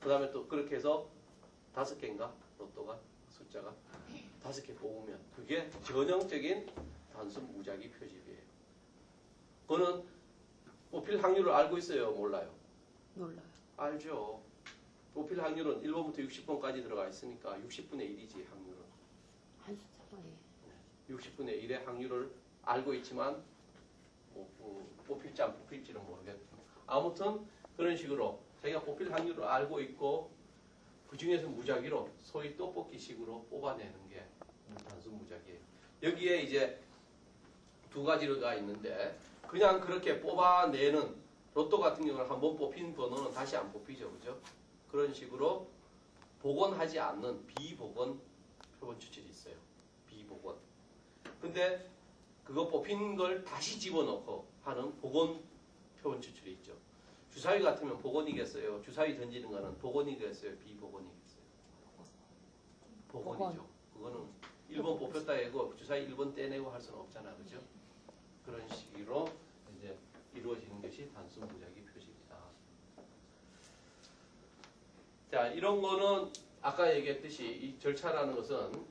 Speaker 1: 그 다음에 또 그렇게 해서 5개인가? 로또가 숫자가 5개 뽑으면 그게 전형적인 단순 무작위 표집이에요. 그거는 뽑힐 확률을 알고 있어요? 몰라요?
Speaker 2: 몰라요.
Speaker 1: 알죠. 뽑힐 확률은 1번부터 60번까지 들어가 있으니까 60분의 1이지 확률은.
Speaker 2: 한 숫자가
Speaker 1: 60분의 1의 확률을 알고 있지만 뽑힐지 안 뽑힐지는 모르겠고 아무튼 그런 식으로 자기가 뽑힐 확률을 알고 있고 그 중에서 무작위로 소위 떡볶이식으로 뽑아내는 게 단순 무작위예요. 여기에 이제 두 가지가 있는데 그냥 그렇게 뽑아내는 로또 같은 경우는 한번 뽑힌 번호는 다시 안 뽑히죠. 그죠? 그런 식으로 복원하지 않는 비복원 표본 추출이 있어요. 비복원. 근데 그거 뽑힌 걸 다시 집어넣고 하는 복원 표본 추출이 있죠. 주사위 같으면 복원이겠어요? 주사위 던지는 거는 복원이겠어요? 비복원이겠어요? 복원이죠. 그거는 1번 뽑혔다 해고 주사위 1번 떼내고 할 수는 없잖아. 그죠? 그런 식으로 이제 이루어지는 것이 단순 무작위 표식이다. 자, 이런 거는 아까 얘기했듯이 이 절차라는 것은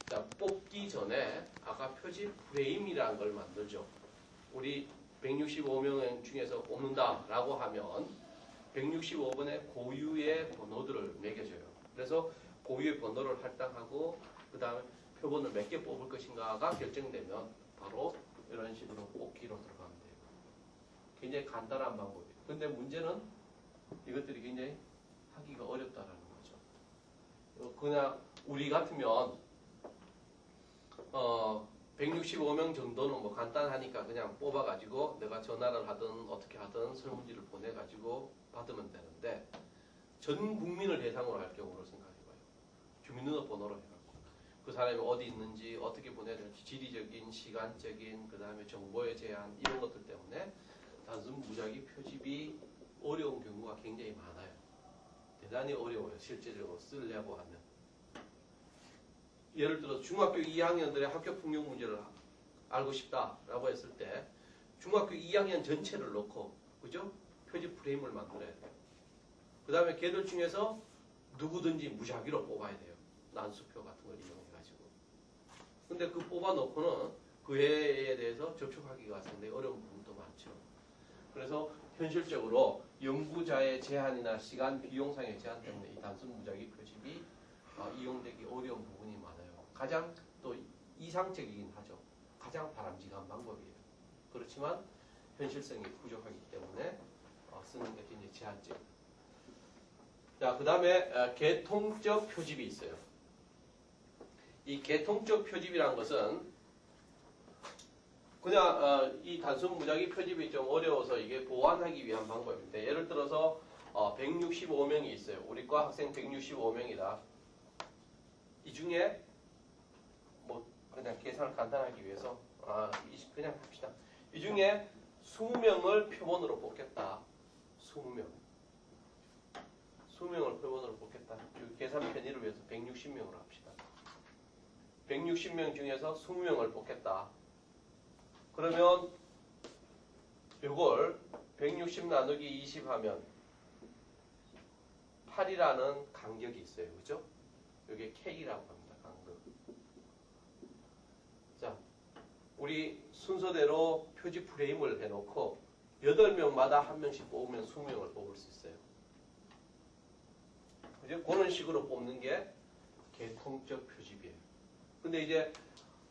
Speaker 1: 자, 뽑기 전에 아까 표집 프레임이라는 걸 만들죠. 우리 165명 중에서 뽑는다라고 하면 165번의 고유의 번호들을 매겨줘요. 그래서 고유의 번호를 할당하고 그 다음에 표본을 몇 개 뽑을 것인가가 결정되면 바로 이런 식으로 뽑기로 들어가면 돼요. 굉장히 간단한 방법이에요. 근데 문제는 이것들이 굉장히 하기가 어렵다라는 거죠. 그냥 우리 같으면 165명 정도는 뭐 간단하니까 그냥 뽑아가지고 내가 전화를 하든 어떻게 하든 설문지를 보내가지고 받으면 되는데 전 국민을 대상으로 할 경우를 생각해봐요. 주민등록번호로 해가지고 그 사람이 어디 있는지 어떻게 보내야 될지 지리적인, 시간적인, 그 다음에 정보의 제한 이런 것들 때문에 단순 무작위 표집이 어려운 경우가 굉장히 많아요. 대단히 어려워요. 실제적으로 쓰려고 하면. 예를 들어 중학교 2학년들의 학교 풍경 문제를 알고 싶다라고 했을 때 중학교 2학년 전체를 놓고 그죠? 표지 프레임을 만들어야 돼요. 그 다음에 걔들 중에서 누구든지 무작위로 뽑아야 돼요. 난수표 같은 걸 이용해가지고. 근데 그 뽑아놓고는 그 해에 대해서 접촉하기가 상당히 어려운 부분도 많죠. 그래서 현실적으로 연구자의 제한이나 시간, 비용상의 제한 때문에 이 단순 무작위 표집이 이용되기 어려운 부분이 많아요. 가장 또 이상적이긴 하죠. 가장 바람직한 방법이에요. 그렇지만 현실성이 부족하기 때문에 쓰는 게 굉장히 제한적이에요. 자, 그 다음에 계통적 표집이 있어요. 이 계통적 표집이라는 것은 그냥 이 단순 무작위 표집이 좀 어려워서 이게 보완하기 위한 방법인데 예를 들어서 165명이 있어요. 우리 과 학생 165명이다. 이 중에 뭐 그냥 계산을 간단하기 위해서 그냥 합시다. 이 중에 20명을 표본으로 뽑겠다. 20명. 20명을 표본으로 뽑겠다. 계산 편의를 위해서 160명으로 합시다. 160명 중에서 20명을 뽑겠다. 그러면 이걸 160 나누기 20 하면 8이라는 간격이 있어요. 그죠? 이게 K라고 합니다. 간격. 자, 우리 순서대로 표지 프레임을 해놓고 8명마다 한 명씩 뽑으면 20명을 뽑을 수 있어요. 그죠? 그런 식으로 뽑는 게 계통적 표집이에요. 근데 이제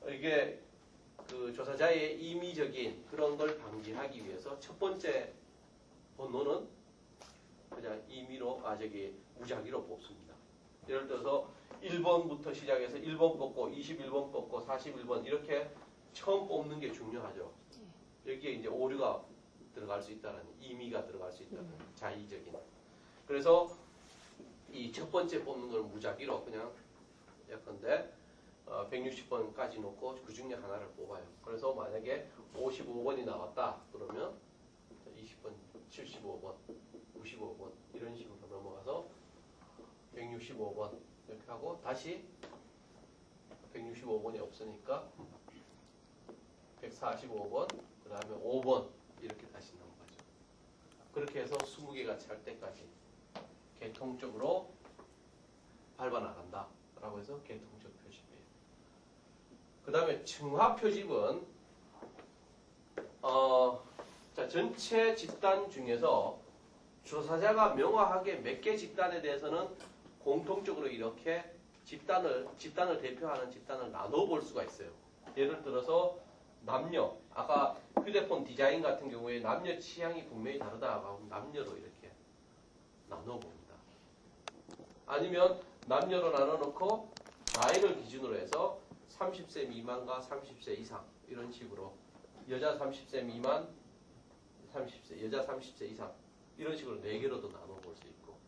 Speaker 1: 이게 그 조사자의 임의적인 그런 걸 방지하기 위해서 첫 번째 번호는 그냥 임의로, 무작위로 뽑습니다. 예를 들어서 1번부터 시작해서 1번 뽑고 21번 뽑고 41번 이렇게 처음 뽑는 게 중요하죠. 여기에 이제 오류가 들어갈 수 있다는, 임의가 들어갈 수 있다는 자의적인. 그래서 이 첫 번째 뽑는 걸 무작위로 그냥 예컨대 160번까지 놓고 그 중에 하나를 뽑아요. 그래서 만약에 55번이 나왔다 그러면 20번, 75번, 95번 이런 식으로 넘어가서 165번 이렇게 하고 다시 165번이 없으니까 145번 그 다음에 5번 이렇게 다시 넘어가죠. 그렇게 해서 20개가 찰 때까지 계통적으로 밟아나간다 라고 해서 계통적 표집이에요. 그 다음에 층화 표집은 자, 전체 집단 중에서 조사자가 명확하게 몇 개 집단에 대해서는 공통적으로 이렇게 집단을 대표하는 집단을 나눠볼 수가 있어요. 예를 들어서 남녀, 아까 휴대폰 디자인 같은 경우에 남녀 취향이 분명히 다르다고 하면 남녀로 이렇게 나눠봅니다. 아니면 남녀로 나눠놓고 나이를 기준으로 해서 30세 미만과 30세 이상 이런 식으로 여자 30세 미만, 30세, 여자 30세 이상 이런 식으로 4개로도 나눠볼 수 있고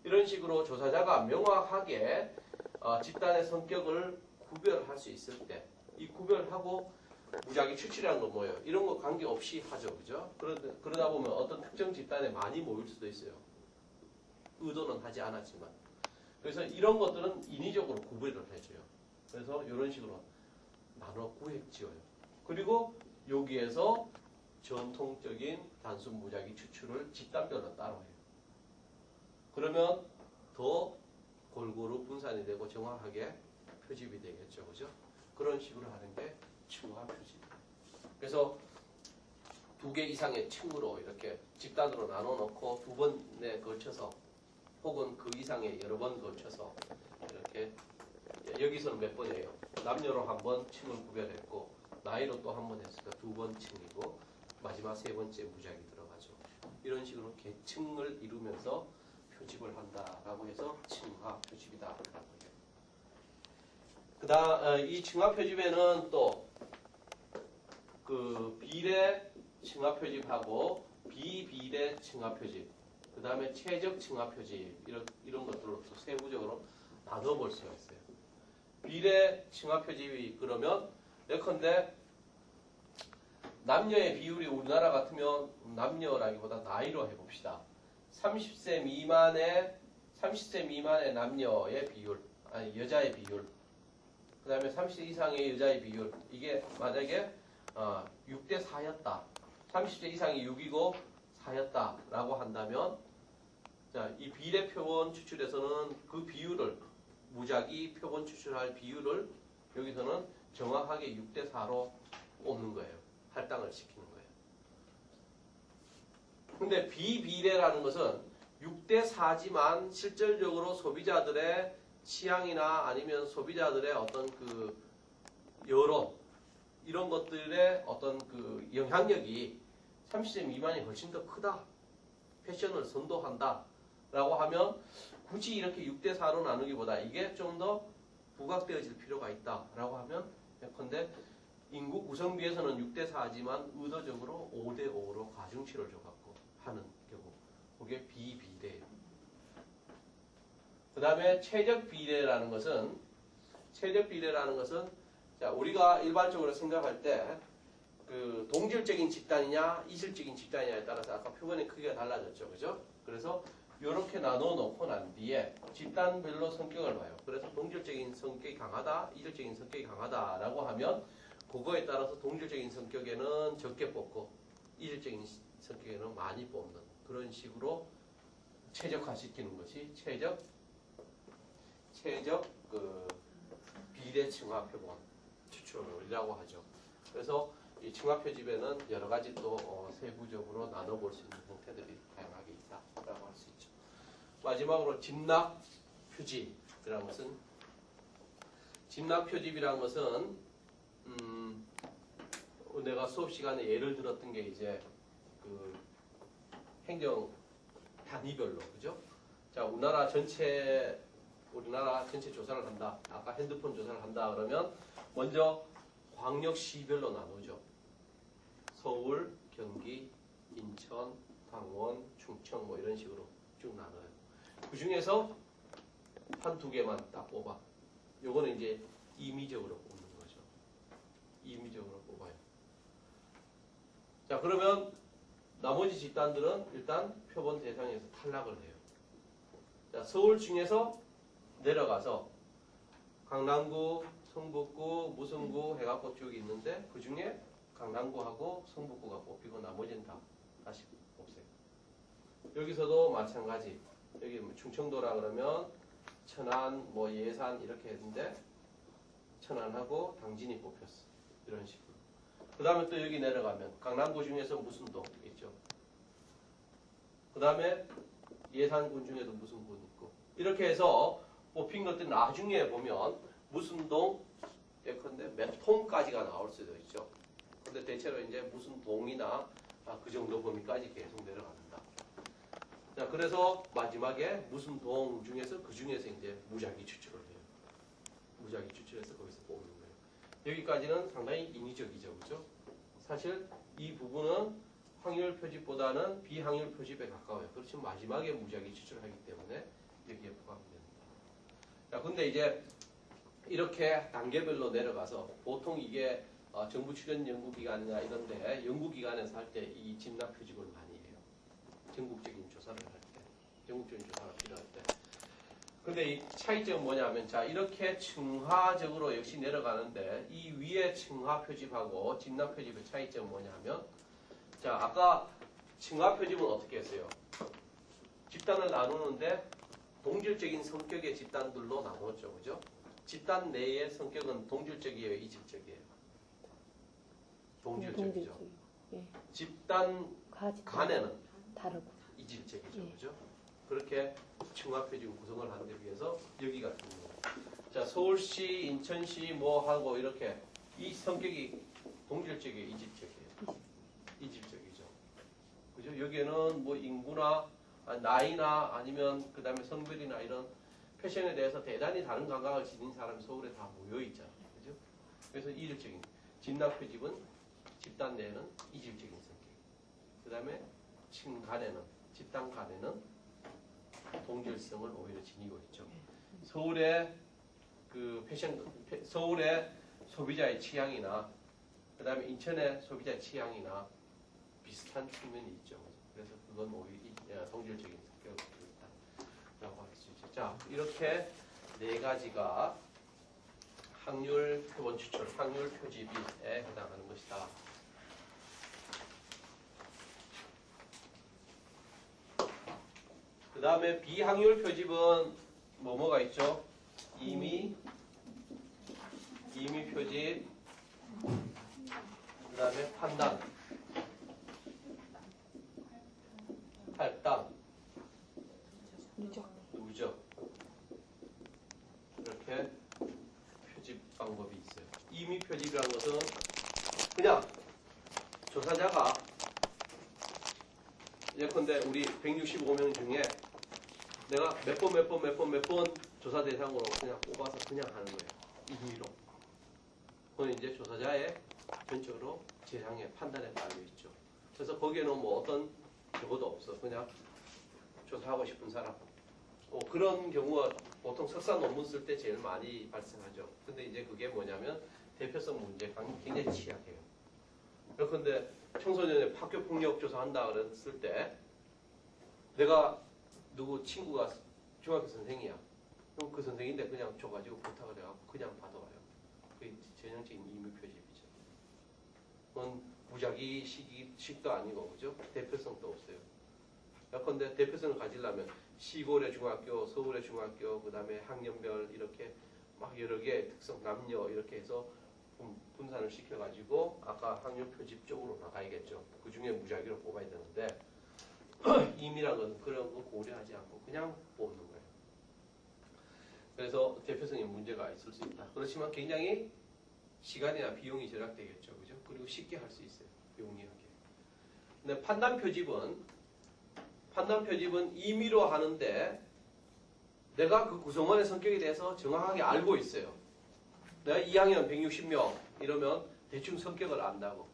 Speaker 1: 이런 식으로 조사자가 명확하게 집단의 성격을 구별할 수 있을 때 이 구별하고 무작위 추출이라는 건 뭐예요? 이런 거 관계없이 하죠. 그죠? 그러다 보면 어떤 특정 집단에 많이 모일 수도 있어요. 의도는 하지 않았지만. 그래서 이런 것들은 인위적으로 구별을 해줘요. 그래서 이런 식으로 나눠 구획 지어요. 그리고 여기에서 전통적인 단순 무작위 추출을 집단별로 따로 해요. 그러면 더 골고루 분산이 되고 정확하게 표집이 되겠죠. 그죠? 그런 식으로 하는 게 층화 표집. 그래서 2개 이상의 층으로 이렇게 집단으로 나눠 놓고 2번에 걸쳐서 혹은 그 이상의 여러 번 걸쳐서 이렇게 여기서는 몇 번이에요? 남녀로 한 번 층을 구별했고 나이로 또 한 번 했으니까 두 번 층이고 마지막 세 번째 무작위 들어가죠. 이런 식으로 계층을 이루면서 표집을 한다라고 해서 층화 표집이다라고 해요. 그다음 이 층화 표집에는 또 그 비례 층화 표집하고 비비례 층화 표집, 그 다음에 최적 층화 표집 이런 것들로 또 세부적으로 나눠볼 수가 있어요. 비례 층화 표집이 그러면 예컨대 남녀의 비율이 우리나라 같으면 남녀라기보다 나이로 해봅시다. 30세 미만의 남녀의 비율, 아니 여자의 비율, 그 다음에 30세 이상의 여자의 비율, 이게 만약에 6대 4였다. 30세 이상이 6이고 4였다 라고 한다면, 자, 이 비례 표본 추출에서는 그 비율을, 무작위 표본 추출할 비율을 여기서는 정확하게 6대 4로 꼽는 거예요. 할당을 시키는 거예요. 근데 비비례라는 것은 6대 4지만 실질적으로 소비자들의 취향이나 아니면 소비자들의 어떤 그 여론, 이런 것들의 어떤 그 영향력이 30세 미만이 훨씬 더 크다. 패션을 선도한다. 라고 하면 굳이 이렇게 6대 4로 나누기보다 이게 좀 더 부각되어질 필요가 있다. 라고 하면 예컨대 인구 구성비에서는 6대 4지만 의도적으로 5대 5로 가중치를 줘갖고 하는 경우. 그게 비비례예요. 그 다음에 최적 비례라는 것은 자, 우리가 일반적으로 생각할 때 그 동질적인 집단이냐 이질적인 집단이냐에 따라서 아까 표본의 크기가 달라졌죠. 그죠? 그래서 이렇게 나눠 놓고 난 뒤에 집단별로 성격을 봐요. 그래서 동질적인 성격이 강하다, 이질적인 성격이 강하다라고 하면 그거에 따라서 동질적인 성격에는 적게 뽑고 이질적인 성격에는 많이 뽑는 그런 식으로 최적화시키는 것이 최적 그 비례층화 표본 추출이라고 하죠. 그래서 이 층화 표집에는 여러 가지 또 세부적으로 나눠볼 수 있는 형태들이 다양하게 있다라고 할 수 있죠. 마지막으로 집납 표집이라는 것은 내가 수업 시간에 예를 들었던 게 이제 그 행정 단위별로 그죠? 자, 우리나라 전체 조사를 한다. 아까 핸드폰 조사를 한다 그러면 먼저 광역시별로 나누죠. 서울, 경기, 인천, 강원, 충청 뭐 이런 식으로 쭉 나눠요. 그 중에서 한두 개만 딱 뽑아. 요거는 이제 임의적으로 뽑는 거죠. 임의적으로 뽑아요. 자, 그러면 나머지 집단들은 일단 표본 대상에서 탈락을 해요. 자, 서울 중에서 내려가서 강남구, 성북구, 무성구 해갖고 쭉 있는데 그 중에 강남구하고 성북구가 뽑히고 나머지는 다 다시 없어요. 여기서도 마찬가지. 여기 뭐 충청도라 그러면 천안, 뭐 예산 이렇게 했는데 천안하고 당진이 뽑혔어. 이런 식으로. 그 다음에 또 여기 내려가면 강남구 중에서 무슨 동 있죠. 그 다음에 예산군 중에도 무슨 군 있고 이렇게 해서 뽑힌 것들 나중에 보면 무슨 동 예컨대 몇 통까지가 나올 수도 있죠. 근데 대체로 이제 무슨 동이나 그 정도 범위까지 계속 내려간다. 자, 그래서 마지막에 무슨 동 중에서 그 중에서 이제 무작위 추출을 해요. 무작위 추출해서 거기서 뽑는 거예요. 여기까지는 상당히 인위적이죠, 그죠? 사실 이 부분은 확률 표집보다는 비확률 표집에 가까워요. 그렇지만 마지막에 무작위 추출하기 때문에 여기에 포함이 됩니다. 자, 근데 이제 이렇게 단계별로 내려가서 보통 이게 정부 출연 연구기관이나 이런데 연구기관에서 할 때 이 집납 표집을 많이 해요. 전국적인 조사를 할 때, 전국적인 조사가 필요할 때. 근데 이 차이점은 뭐냐면, 자, 이렇게 층화적으로 역시 내려가는데 이 위에 층화 표집하고 집납 표집의 차이점은 뭐냐면, 자, 아까 층화 표집은 어떻게 했어요? 집단을 나누는데 동질적인 성격의 집단들로 나누었죠, 그죠? 집단 내의 성격은 동질적이에요, 이질적이에요? 동질적이죠.
Speaker 2: 예.
Speaker 1: 집단 간에는
Speaker 2: 다르고
Speaker 1: 이질적이죠,
Speaker 2: 예.
Speaker 1: 그죠? 그렇게 층화 표집 구성을 하는 데 비해서 여기가 중요해요. 자, 서울시, 인천시 뭐 하고 이렇게 이 성격이 동질적이에요, 이질적이에요? 이질적이죠. 그죠? 여기에는 뭐 인구나 나이나 아니면 그 다음에 성별이나 이런 패션에 대해서 대단히 다른 감각을 지닌 사람이 서울에 다 모여 있잖아요. 그죠? 그래서 이질적인 집단 표집은 집단 내에는 이질적인 성격. 그 다음에 층 간에는 집단 간에는 동질성을 오히려 지니고 있죠. 서울의 그 서울의 소비자의 취향이나 그 다음에 인천의 소비자의 취향이나 비슷한 측면이 있죠. 그래서 그건 오히려 동질적인 성격을 가지고 있다라고 할 수 있죠. 자, 이렇게 네 가지가 확률 표본 추출, 확률 표집에 해당하는 것이다. 그 다음에 비확률 표집은 뭐가 있죠? 임의 표집, 그 다음에 판단, 할당, 누적 이렇게 표집 방법이 있어요. 임의 표집이라는 것은 그냥 조사자가 예컨대 우리 165명 중에 내가 몇 번 조사 대상으로 그냥 뽑아서 그냥 하는 거예요. 임의로. 그건 이제 조사자의 전적으로 재량의 판단에 따라 있죠. 그래서 거기에는 뭐 어떤 적어도 없어. 그냥 조사하고 싶은 사람. 그런 경우가 보통 석사 논문 쓸 때 제일 많이 발생하죠. 근데 이제 그게 뭐냐면 대표성 문제가 굉장히 취약해요. 그런데 청소년의 학교 폭력 조사한다 그랬을 때 내가 누구 친구가 중학교 선생이야. 그럼 그 선생인데 그냥 줘가지고 부탁을 해갖고 그냥 받아와요. 그게 전형적인 임의 표집이죠. 그건 무작위 식도 아니고 그죠? 대표성도 없어요. 예컨대 대표성을 가지려면 시골의 중학교, 서울의 중학교, 그 다음에 학년별 이렇게 막 여러 개의 특성, 남녀 이렇게 해서 분산을 시켜가지고 아까 학년 표집 쪽으로 나가야겠죠. 그 중에 무작위로 뽑아야 되는데 임의란 건 그런 거 고려하지 않고 그냥 뽑는 거예요. 그래서 대표성에 문제가 있을 수 있다. 그렇지만 굉장히 시간이나 비용이 절약되겠죠. 그죠? 그리고 쉽게 할 수 있어요. 용이하게. 근데 판단 표집은 임의로 하는데 내가 그 구성원의 성격에 대해서 정확하게 알고 있어요. 내가 2학년 160명 이러면 대충 성격을 안다고.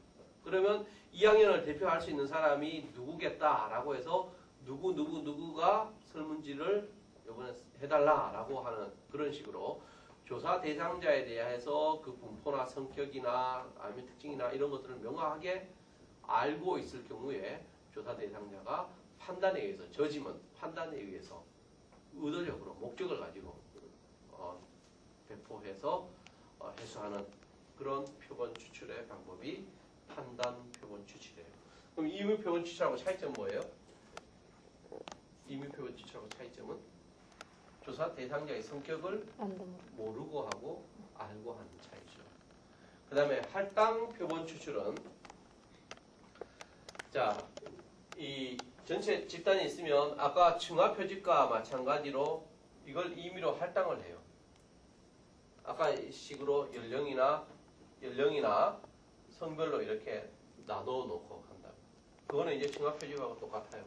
Speaker 1: 그러면 2학년을 대표할 수 있는 사람이 누구겠다라고 해서 누구가 설문지를 이번에 해달라라고 하는 그런 식으로 조사 대상자에 대해서 그 분포나 성격이나 아니면 특징이나 이런 것들을 명확하게 알고 있을 경우에 조사 대상자가 판단에 의해서 저지면 판단에 의해서 의도적으로 목적을 가지고 배포해서 해소하는 그런 표본 추출의 방법이 판단 표본 추출이에요. 그럼 임의 표본 추출하고 차이점은 뭐예요? 임의 표본 추출하고 차이점은 조사 대상자의 성격을 모르고 하고 알고 하는 차이죠. 그 다음에 할당 표본 추출은 자, 이 전체 집단이 있으면 아까 층화 표집과 마찬가지로 이걸 임의로 할당을 해요. 아까 식으로 연령이나 성별로 이렇게 나눠 놓고 한다. 그거는 이제 층화 표집하고 똑같아요.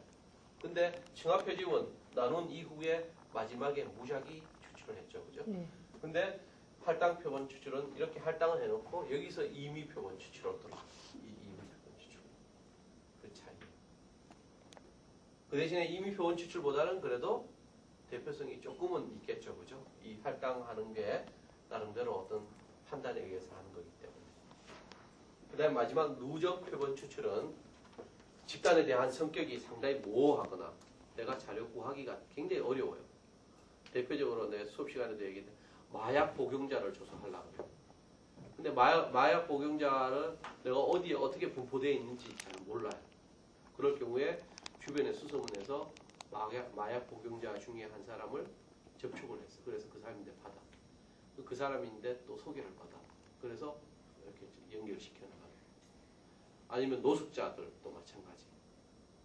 Speaker 1: 근데 층화 표집은 나눈 이후에 마지막에 무작위 추출을 했죠. 그죠? 근데 할당 표본 추출은 이렇게 할당을 해놓고 여기서 임의 표본 추출로 들어가요. 임의 표본 추출. 그 차이. 그 대신에 임의 표본 추출보다는 그래도 대표성이 조금은 있겠죠. 그죠? 이 할당하는 게 나름대로 어떤 판단에 의해서 하는 거기 때문에. 그 다음에 마지막 누적 표본 추출은 집단에 대한 성격이 상당히 모호하거나 내가 자료 구하기가 굉장히 어려워요. 대표적으로 내 수업 시간에도 얘기했는데 마약 복용자를 조사하려고 해요. 근데 마약 복용자를 내가 어디에 어떻게 분포되어 있는지 잘 몰라요. 그럴 경우에 주변에 수소문해서 마약 복용자 중에 한 사람을 접촉을 했어. 그래서 그 사람인데 받아. 그 사람인데 또 소개를 받아. 그래서 이렇게 연결시켜 나가요. 아니면 노숙자들도 마찬가지.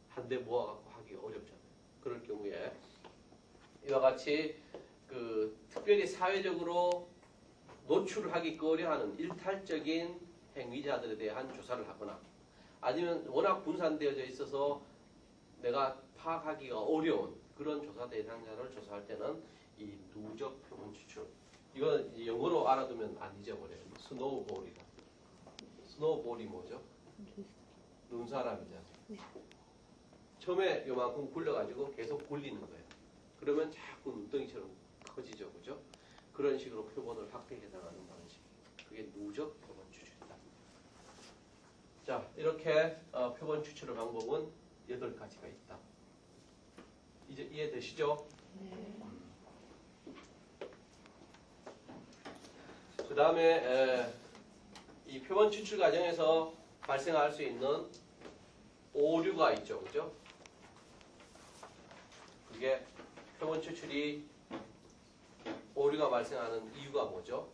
Speaker 1: 한데 모아갖고 하기 어렵잖아요. 그럴 경우에 이와 같이 그 특별히 사회적으로 노출하기 꺼려하는 일탈적인 행위자들에 대한 조사를 하거나 아니면 워낙 분산되어져 있어서 내가 파악하기가 어려운 그런 조사 대상자를 조사할 때는 이 누적 표본 추출 이건 이제 영어로 알아두면 안 잊어버려요. 스노우볼이다. 스노우볼이 뭐죠? 눈사람이죠.
Speaker 2: 네.
Speaker 1: 처음에 요만큼 굴려가지고 계속 굴리는 거예요. 그러면 자꾸 눈덩이처럼 커지죠. 그죠? 그런 식으로 표본을 확대해 나가는 방식. 그게 누적 표본 추출이다. 자, 이렇게 표본 추출의 방법은 8가지가 있다. 이제 이해되시죠?
Speaker 2: 네.
Speaker 1: 그 다음에 이 표본 추출 과정에서 발생할 수 있는 오류가 있죠. 그죠? 그게 표본 추출이 오류가 발생하는 이유가 뭐죠?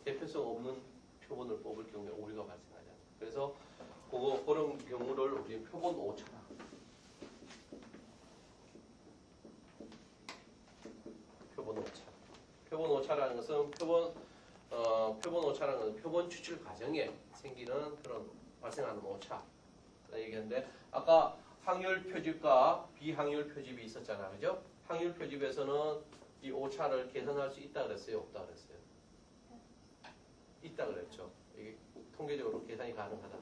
Speaker 1: 대표성 없는 표본을 뽑을 경우에 오류가 발생하잖아요. 그래서 그런 경우를 우리 표본 오차라. 표본 오차. 표본 오차라는 것은 표본 오차라는 것은 표본 추출 과정에 생기는 그런 발생하는 오차. 얘기했는데 아까 항율 표집과 비항율 표집이 있었잖아요. 그죠? 항율 표집에서는 이 오차를 계산할 수 있다 그랬어요? 없다 그랬어요? 있다 그랬죠. 이게 통계적으로 계산이 가능하다.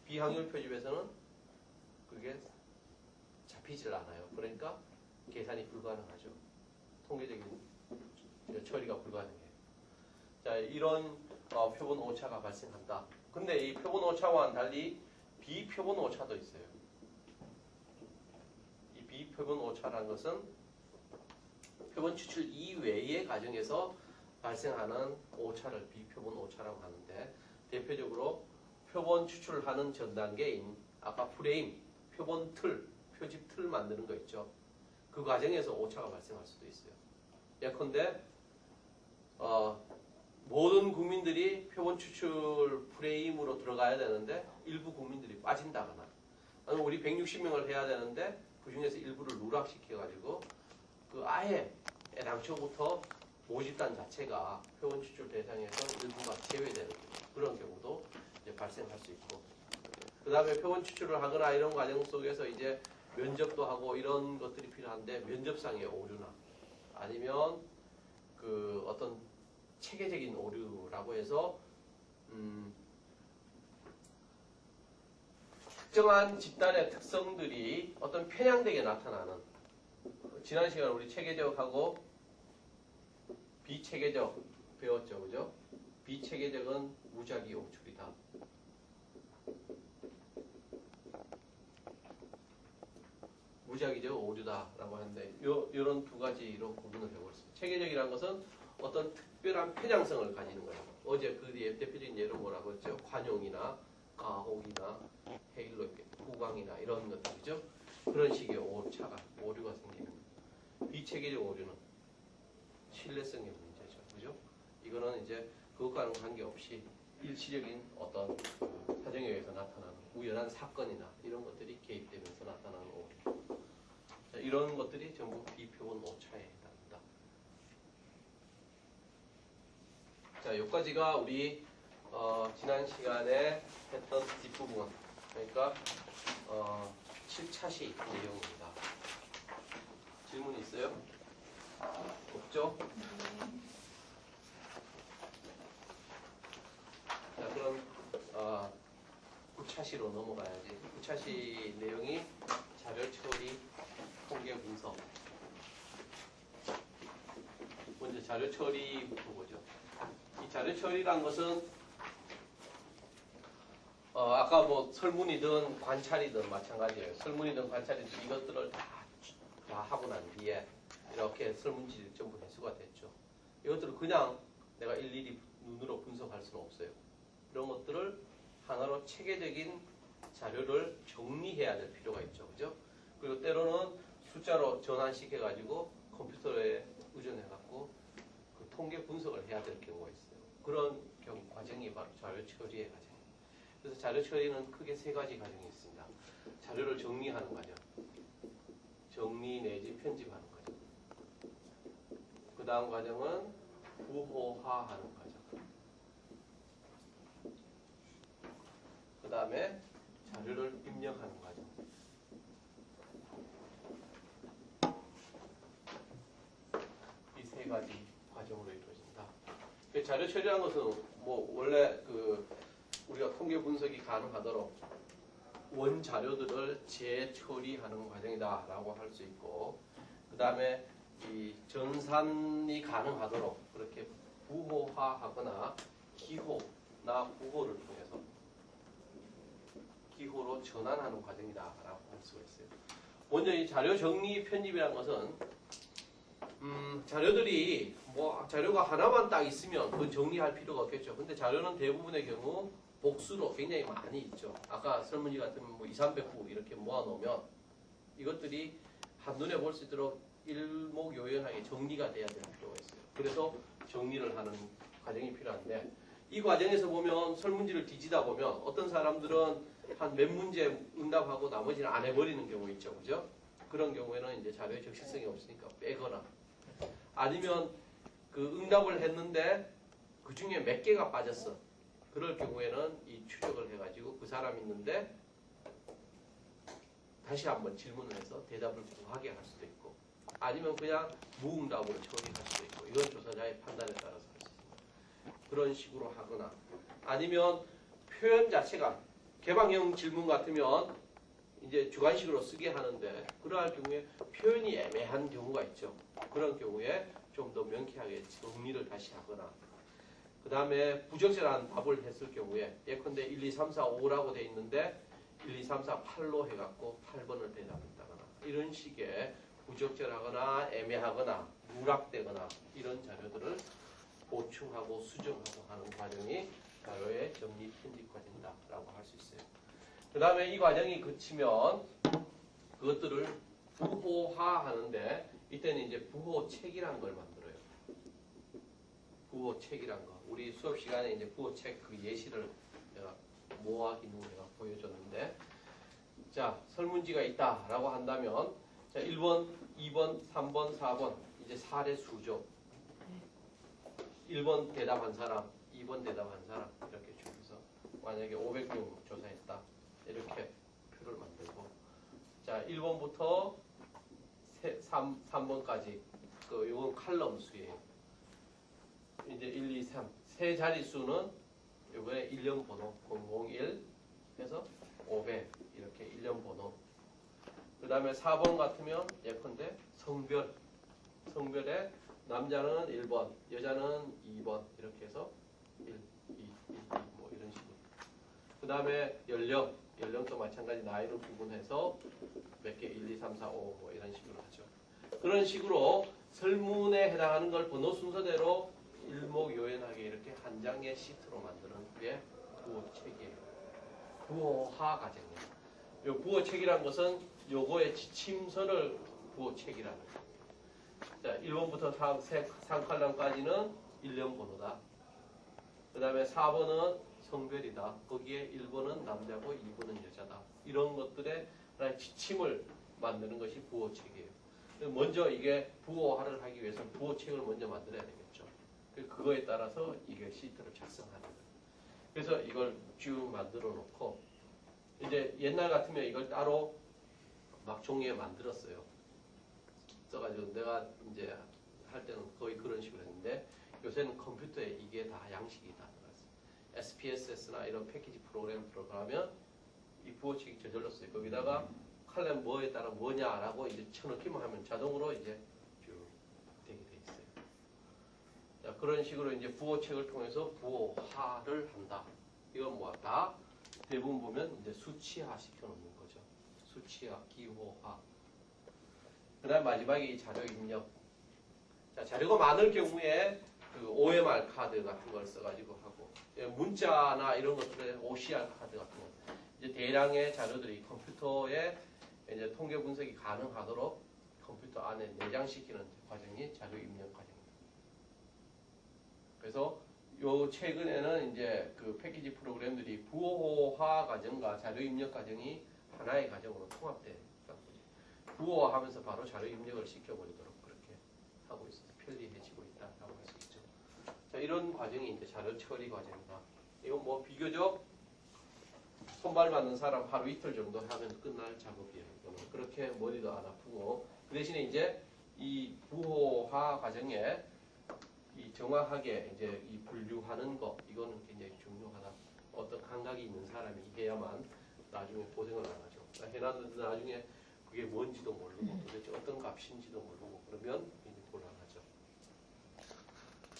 Speaker 1: 비항율 표집에서는 그게 잡히질 않아요. 그러니까 계산이 불가능하죠. 통계적인 처리가 불가능해요. 자, 이런 표본 오차가 발생한다. 근데 이 표본 오차와는 달리 비표본 오차도 있어요. 이 비표본 오차라는 것은 표본 추출 이외의 과정에서 발생하는 오차를 비표본 오차라고 하는데 대표적으로 표본 추출을 하는 전 단계인 아까 프레임, 표본 틀, 표집 틀 만드는 거 있죠. 그 과정에서 오차가 발생할 수도 있어요. 예컨대 모든 국민들이 표본 추출 프레임으로 들어가야 되는데 일부 국민들이 빠진다거나 아니면 우리 160명을 해야 되는데 그 중에서 일부를 누락시켜가지고 그 아예 애당초부터 모집단 자체가 표본 추출 대상에서 일부가 제외되는 그런 경우도 이제 발생할 수 있고 그 다음에 표본 추출을 하거나 이런 과정 속에서 이제 면접도 하고 이런 것들이 필요한데 면접상의 오류나 아니면 그 어떤 체계적인 오류라고 해서 특정한 집단의 특성들이 어떤 편향되게 나타나는 지난 시간에 우리 체계적하고 비체계적 배웠죠. 그죠? 비체계적은 무작위 오출이다. 무작위적 오류다라고 하는데 이런 두 가지로 구분을 해보겠습니다. 체계적이라는 것은 어떤 특별한 편향성을 가지는 거예요. 어제 그 뒤에 대표적인 예로 뭐라고 했죠? 관용이나 가혹이나 헤일로 후광이나 이런 것들이죠. 그런 식의 오류가 생기는 거예요. 비체계적 오류는 신뢰성의 문제죠. 그죠? 이거는 이제 그것과는 관계없이 일시적인 어떤 사정에 의해서 나타나는 우연한 사건이나 이런 것들이 개입되면서 나타나는 오류. 자, 이런 것들이 전부 비표본 오차에 해당합니다. 자, 여기까지가 우리 지난 시간에 했던 뒷부분, 그러니까 7차시 내용입니다. 질문 있어요? 없죠? 자, 그럼 9차시로 넘어가야지. 9차시 내용이 자료 처리, 통계 분석. 먼저 자료 처리부터 보죠. 이 자료 처리란 것은 아까 뭐 설문이든 관찰이든 마찬가지예요. 설문이든 관찰이든 이것들을 다 하고 난 뒤에 이렇게 설문지를 전부 회수가 됐죠. 이것들을 그냥 내가 일일이 눈으로 분석할 수는 없어요. 이런 것들을 하나로 체계적인 자료를 정리해야 될 필요가 있죠. 그죠? 그리고 때로는 숫자로 전환시켜가지고 컴퓨터에 의존해갖고 그 통계 분석을 해야 될 경우가 있어요. 그런 과정이 바로 자료 처리의 과정이에요. 그래서 자료 처리는 크게 3가지 과정이 있습니다. 자료를 정리하는 과정, 정리 내지 편집하는 과정. 그 다음 과정은 부호화하는 과정. 다음에 자료를 입력하는 과정. 이 세 가지 과정으로 이루어진다. 자료 처리라는 것은 뭐 원래 우리가 통계 분석이 가능하도록 원 자료들을 재처리하는 과정이다라고 할 수 있고, 그 다음에 이 전산이 가능하도록 그렇게 부호화하거나 기호나 부호를 통해서 기호로 전환하는 과정이다라고 할 수가 있어요. 먼저 이 자료 정리 편집이라는 것은 자료들이 뭐 자료가 하나만 딱 있으면 그건 정리할 필요가 없겠죠. 근데 자료는 대부분의 경우 복수로 굉장히 많이 있죠. 아까 설문지 같은 뭐 2, 300부 이렇게 모아놓으면 이것들이 한눈에 볼 수 있도록 일목요연하게 정리가 돼야 될 필요가 있어요. 그래서 정리를 하는 과정이 필요한데, 이 과정에서 보면 설문지를 뒤지다 보면 어떤 사람들은 한 몇 문제 응답하고 나머지는 안 해버리는 경우 있죠. 그죠? 그런 경우에는 이제 자료에 적시성이 없으니까 빼거나, 아니면 그 응답을 했는데 그 중에 몇 개가 빠졌어. 그럴 경우에는 이 추적을 해가지고 그 사람 있는데 다시 한번 질문을 해서 대답을 구하게 할 수도 있고, 아니면 그냥 무응답으로 처리할 수도 있고, 이건 조사자의 판단에 따라서 할 수 있습니다. 그런 식으로 하거나, 아니면 표현 자체가 개방형 질문 같으면 이제 주관식으로 쓰게 하는데, 그러할 경우에 표현이 애매한 경우가 있죠. 그런 경우에 좀 더 명쾌하게 정리를 다시 하거나, 그 다음에 부적절한 답을 했을 경우에 예컨대 1, 2, 3, 4, 5라고 돼 있는데 1, 2, 3, 4, 8로 해갖고 8번을 대답했다거나, 이런 식의 부적절하거나 애매하거나 누락되거나 이런 자료들을 보충하고 수정하고 하는 과정이 자료의 정리 편집 과정이다라고 할 수 있어요. 그 다음에 이 과정이 그치면 그것들을 부호화하는데, 이때는 이제 부호책이라는 걸 만들어요. 부호책이란 거. 우리 수업 시간에 이제 부호책 그 예시를 내가 모아 기능을 내가 보여줬는데, 자, 설문지가 있다라고 한다면, 자, 1번, 2번, 3번, 4번, 이제 사례 수죠. 1번 대답한 사람, 2번 대답한 사람, 이렇게 줄여서 만약에 500명 조사했다, 이렇게 표를 만들고, 자, 1번부터 3번까지 이건 칼럼 수예요. 이제 1, 2, 3 세 자릿수는 이번에 1년 번호 001 해서 500 이렇게 1년 번호. 그 다음에 4번 같으면 예컨대 성별에 남자는 1번, 여자는 2번 이렇게 해서 1, 2, 뭐 이런 식으로. 그 다음에 연령도 마찬가지 나이를 구분해서 몇 개 1, 2, 3, 4, 5 뭐 이런 식으로 하죠. 그런 식으로 설문에 해당하는 걸 번호 순서대로 일목요연하게 이렇게 한 장의 시트로 만드는 게 부호책이에요. 부호화 과정이에요. 이 부호책이라는 것은 요거의 지침서를 부호책이라는 거예요. 자, 1번부터 3칼럼까지는 1년 번호다. 그 다음에 4번은 성별이다. 거기에 1번은 남자고 2번은 여자다. 이런 것들의 하나의 지침을 만드는 것이 부호책이에요. 먼저 이게 부호화를 하기 위해서는 부호책을 먼저 만들어야 되겠죠. 그거에 따라서 이게 시트를 작성하는 거예요. 그래서 이걸 쭉 만들어 놓고, 이제 옛날 같으면 이걸 따로 막 종이에 만들었어요. 써가지고 내가 이제 할 때는 거의 그런 식으로 했는데, 요새는 컴퓨터에 이게 다 양식이 다 들어갔어요. SPSS나 이런 패키지 프로그램 들어가면 이 부호책이 저절로 써요. 거기다가 칼럼 뭐에 따라 뭐냐라고 이제 쳐넣기만 하면 자동으로 이제 쭉 되게 돼 있어요. 자, 그런 식으로 이제 부호책을 통해서 부호화를 한다. 이건 뭐 다 대부분 보면 이제 수치화 시켜놓는 거죠. 수치화, 기호화. 그 다음 마지막에 이 자료 입력. 자, 자료가 많을 경우에 그 OMR 카드 같은 걸 써가지고 하고, 문자나 이런 것들에 OCR 카드 같은 거. 이제 대량의 자료들이 컴퓨터에 이제 통계 분석이 가능하도록 컴퓨터 안에 내장시키는 과정이 자료 입력 과정입니다. 그래서 요 최근에는 이제 그 패키지 프로그램들이 부호화 과정과 자료 입력 과정이 하나의 과정으로 통합돼 있다. 부호화하면서 바로 자료 입력을 시켜버리도록 그렇게 하고 있어서 편리해지고 있다라고 할 수 있죠. 자, 이런 과정이 이제 자료 처리 과정이다. 이건 뭐 비교적 손발 맞는 사람 하루 이틀 정도 하면 끝날 작업이에요. 이거는. 그렇게 머리도 안 아프고 그 대신에 이제 이 부호화 과정에 이 정확하게 이제 이 분류하는 거 이거는 굉장히 중요하다. 어떤 감각이 있는 사람이 해야만 나중에 고생을 안 하죠. 해놨는데 나중에 그게 뭔지도 모르고 도대체 어떤 값인지도 모르고 그러면 굉장히 곤란하죠.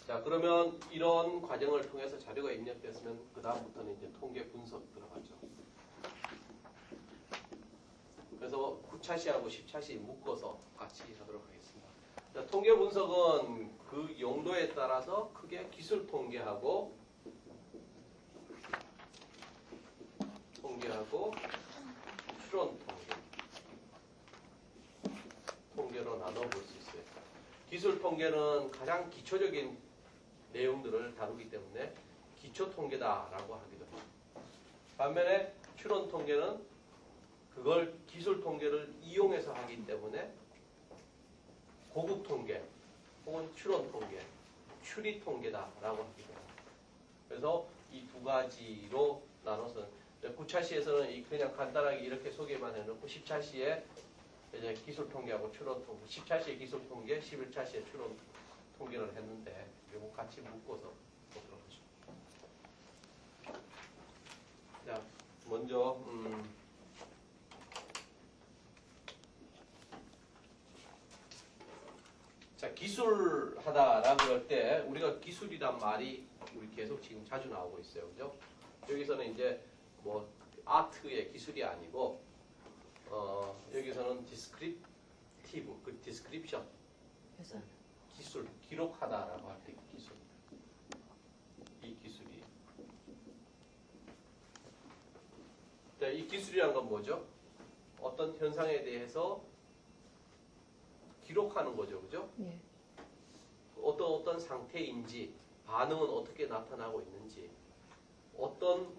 Speaker 1: 자, 그러면 이런 과정을 통해서 자료가 입력됐으면 그 다음부터는 이제 통계 분석 들어가죠. 그래서 9차시하고 10차시 묶어서 같이 하도록 하겠습니다. 자, 통계 분석은 그 용도에 따라서 크게 기술 통계하고 추론 통계로 나눠볼 수 있어요. 기술 통계는 가장 기초적인 내용들을 다루기 때문에 기초 통계다라고 하기도 해요. 반면에 추론 통계는 그걸 기술 통계를 이용해서 하기 때문에 고급 통계 혹은 추론 통계, 추리 통계다라고 하기도 해요. 그래서 이 두 가지로 나눠서 9차시에서는 그냥 간단하게 이렇게 소개만 해놓고 10차시에 이제 기술 통계하고 추론 통계, 10차시에 기술 통계, 11차시에 추론 통계를 했는데 이거 같이 묶어서 보도록 하죠. 자, 먼저 자, 기술하다라고 할 때 우리가 기술이란 말이 우리 계속 지금 자주 나오고 있어요. 그죠? 여기서는 이제 뭐 아트의 기술이 아니고 여기서는 디스크립티브, 그 디스크립션 기술, 기록하다라고 할 때 기술. 이 기술이. 자, 이 기술이란 건 뭐죠? 어떤 현상에 대해서 기록하는 거죠. 그죠?
Speaker 2: 예.
Speaker 1: 어떤 상태인지, 반응은 어떻게 나타나고 있는지, 어떤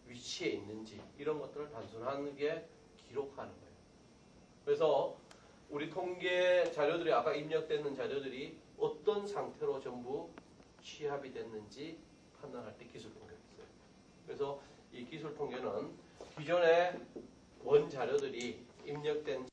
Speaker 1: 위치에 있는지, 이런 것들을 단순하게 기록하는 거예요. 그래서 우리 통계 자료들이 아까 입력되는 자료들이 어떤 상태로 전부 취합이 됐는지 판단할 때 기술 통계가 있어요. 그래서 이 기술 통계는 기존의 원 자료들이 입력된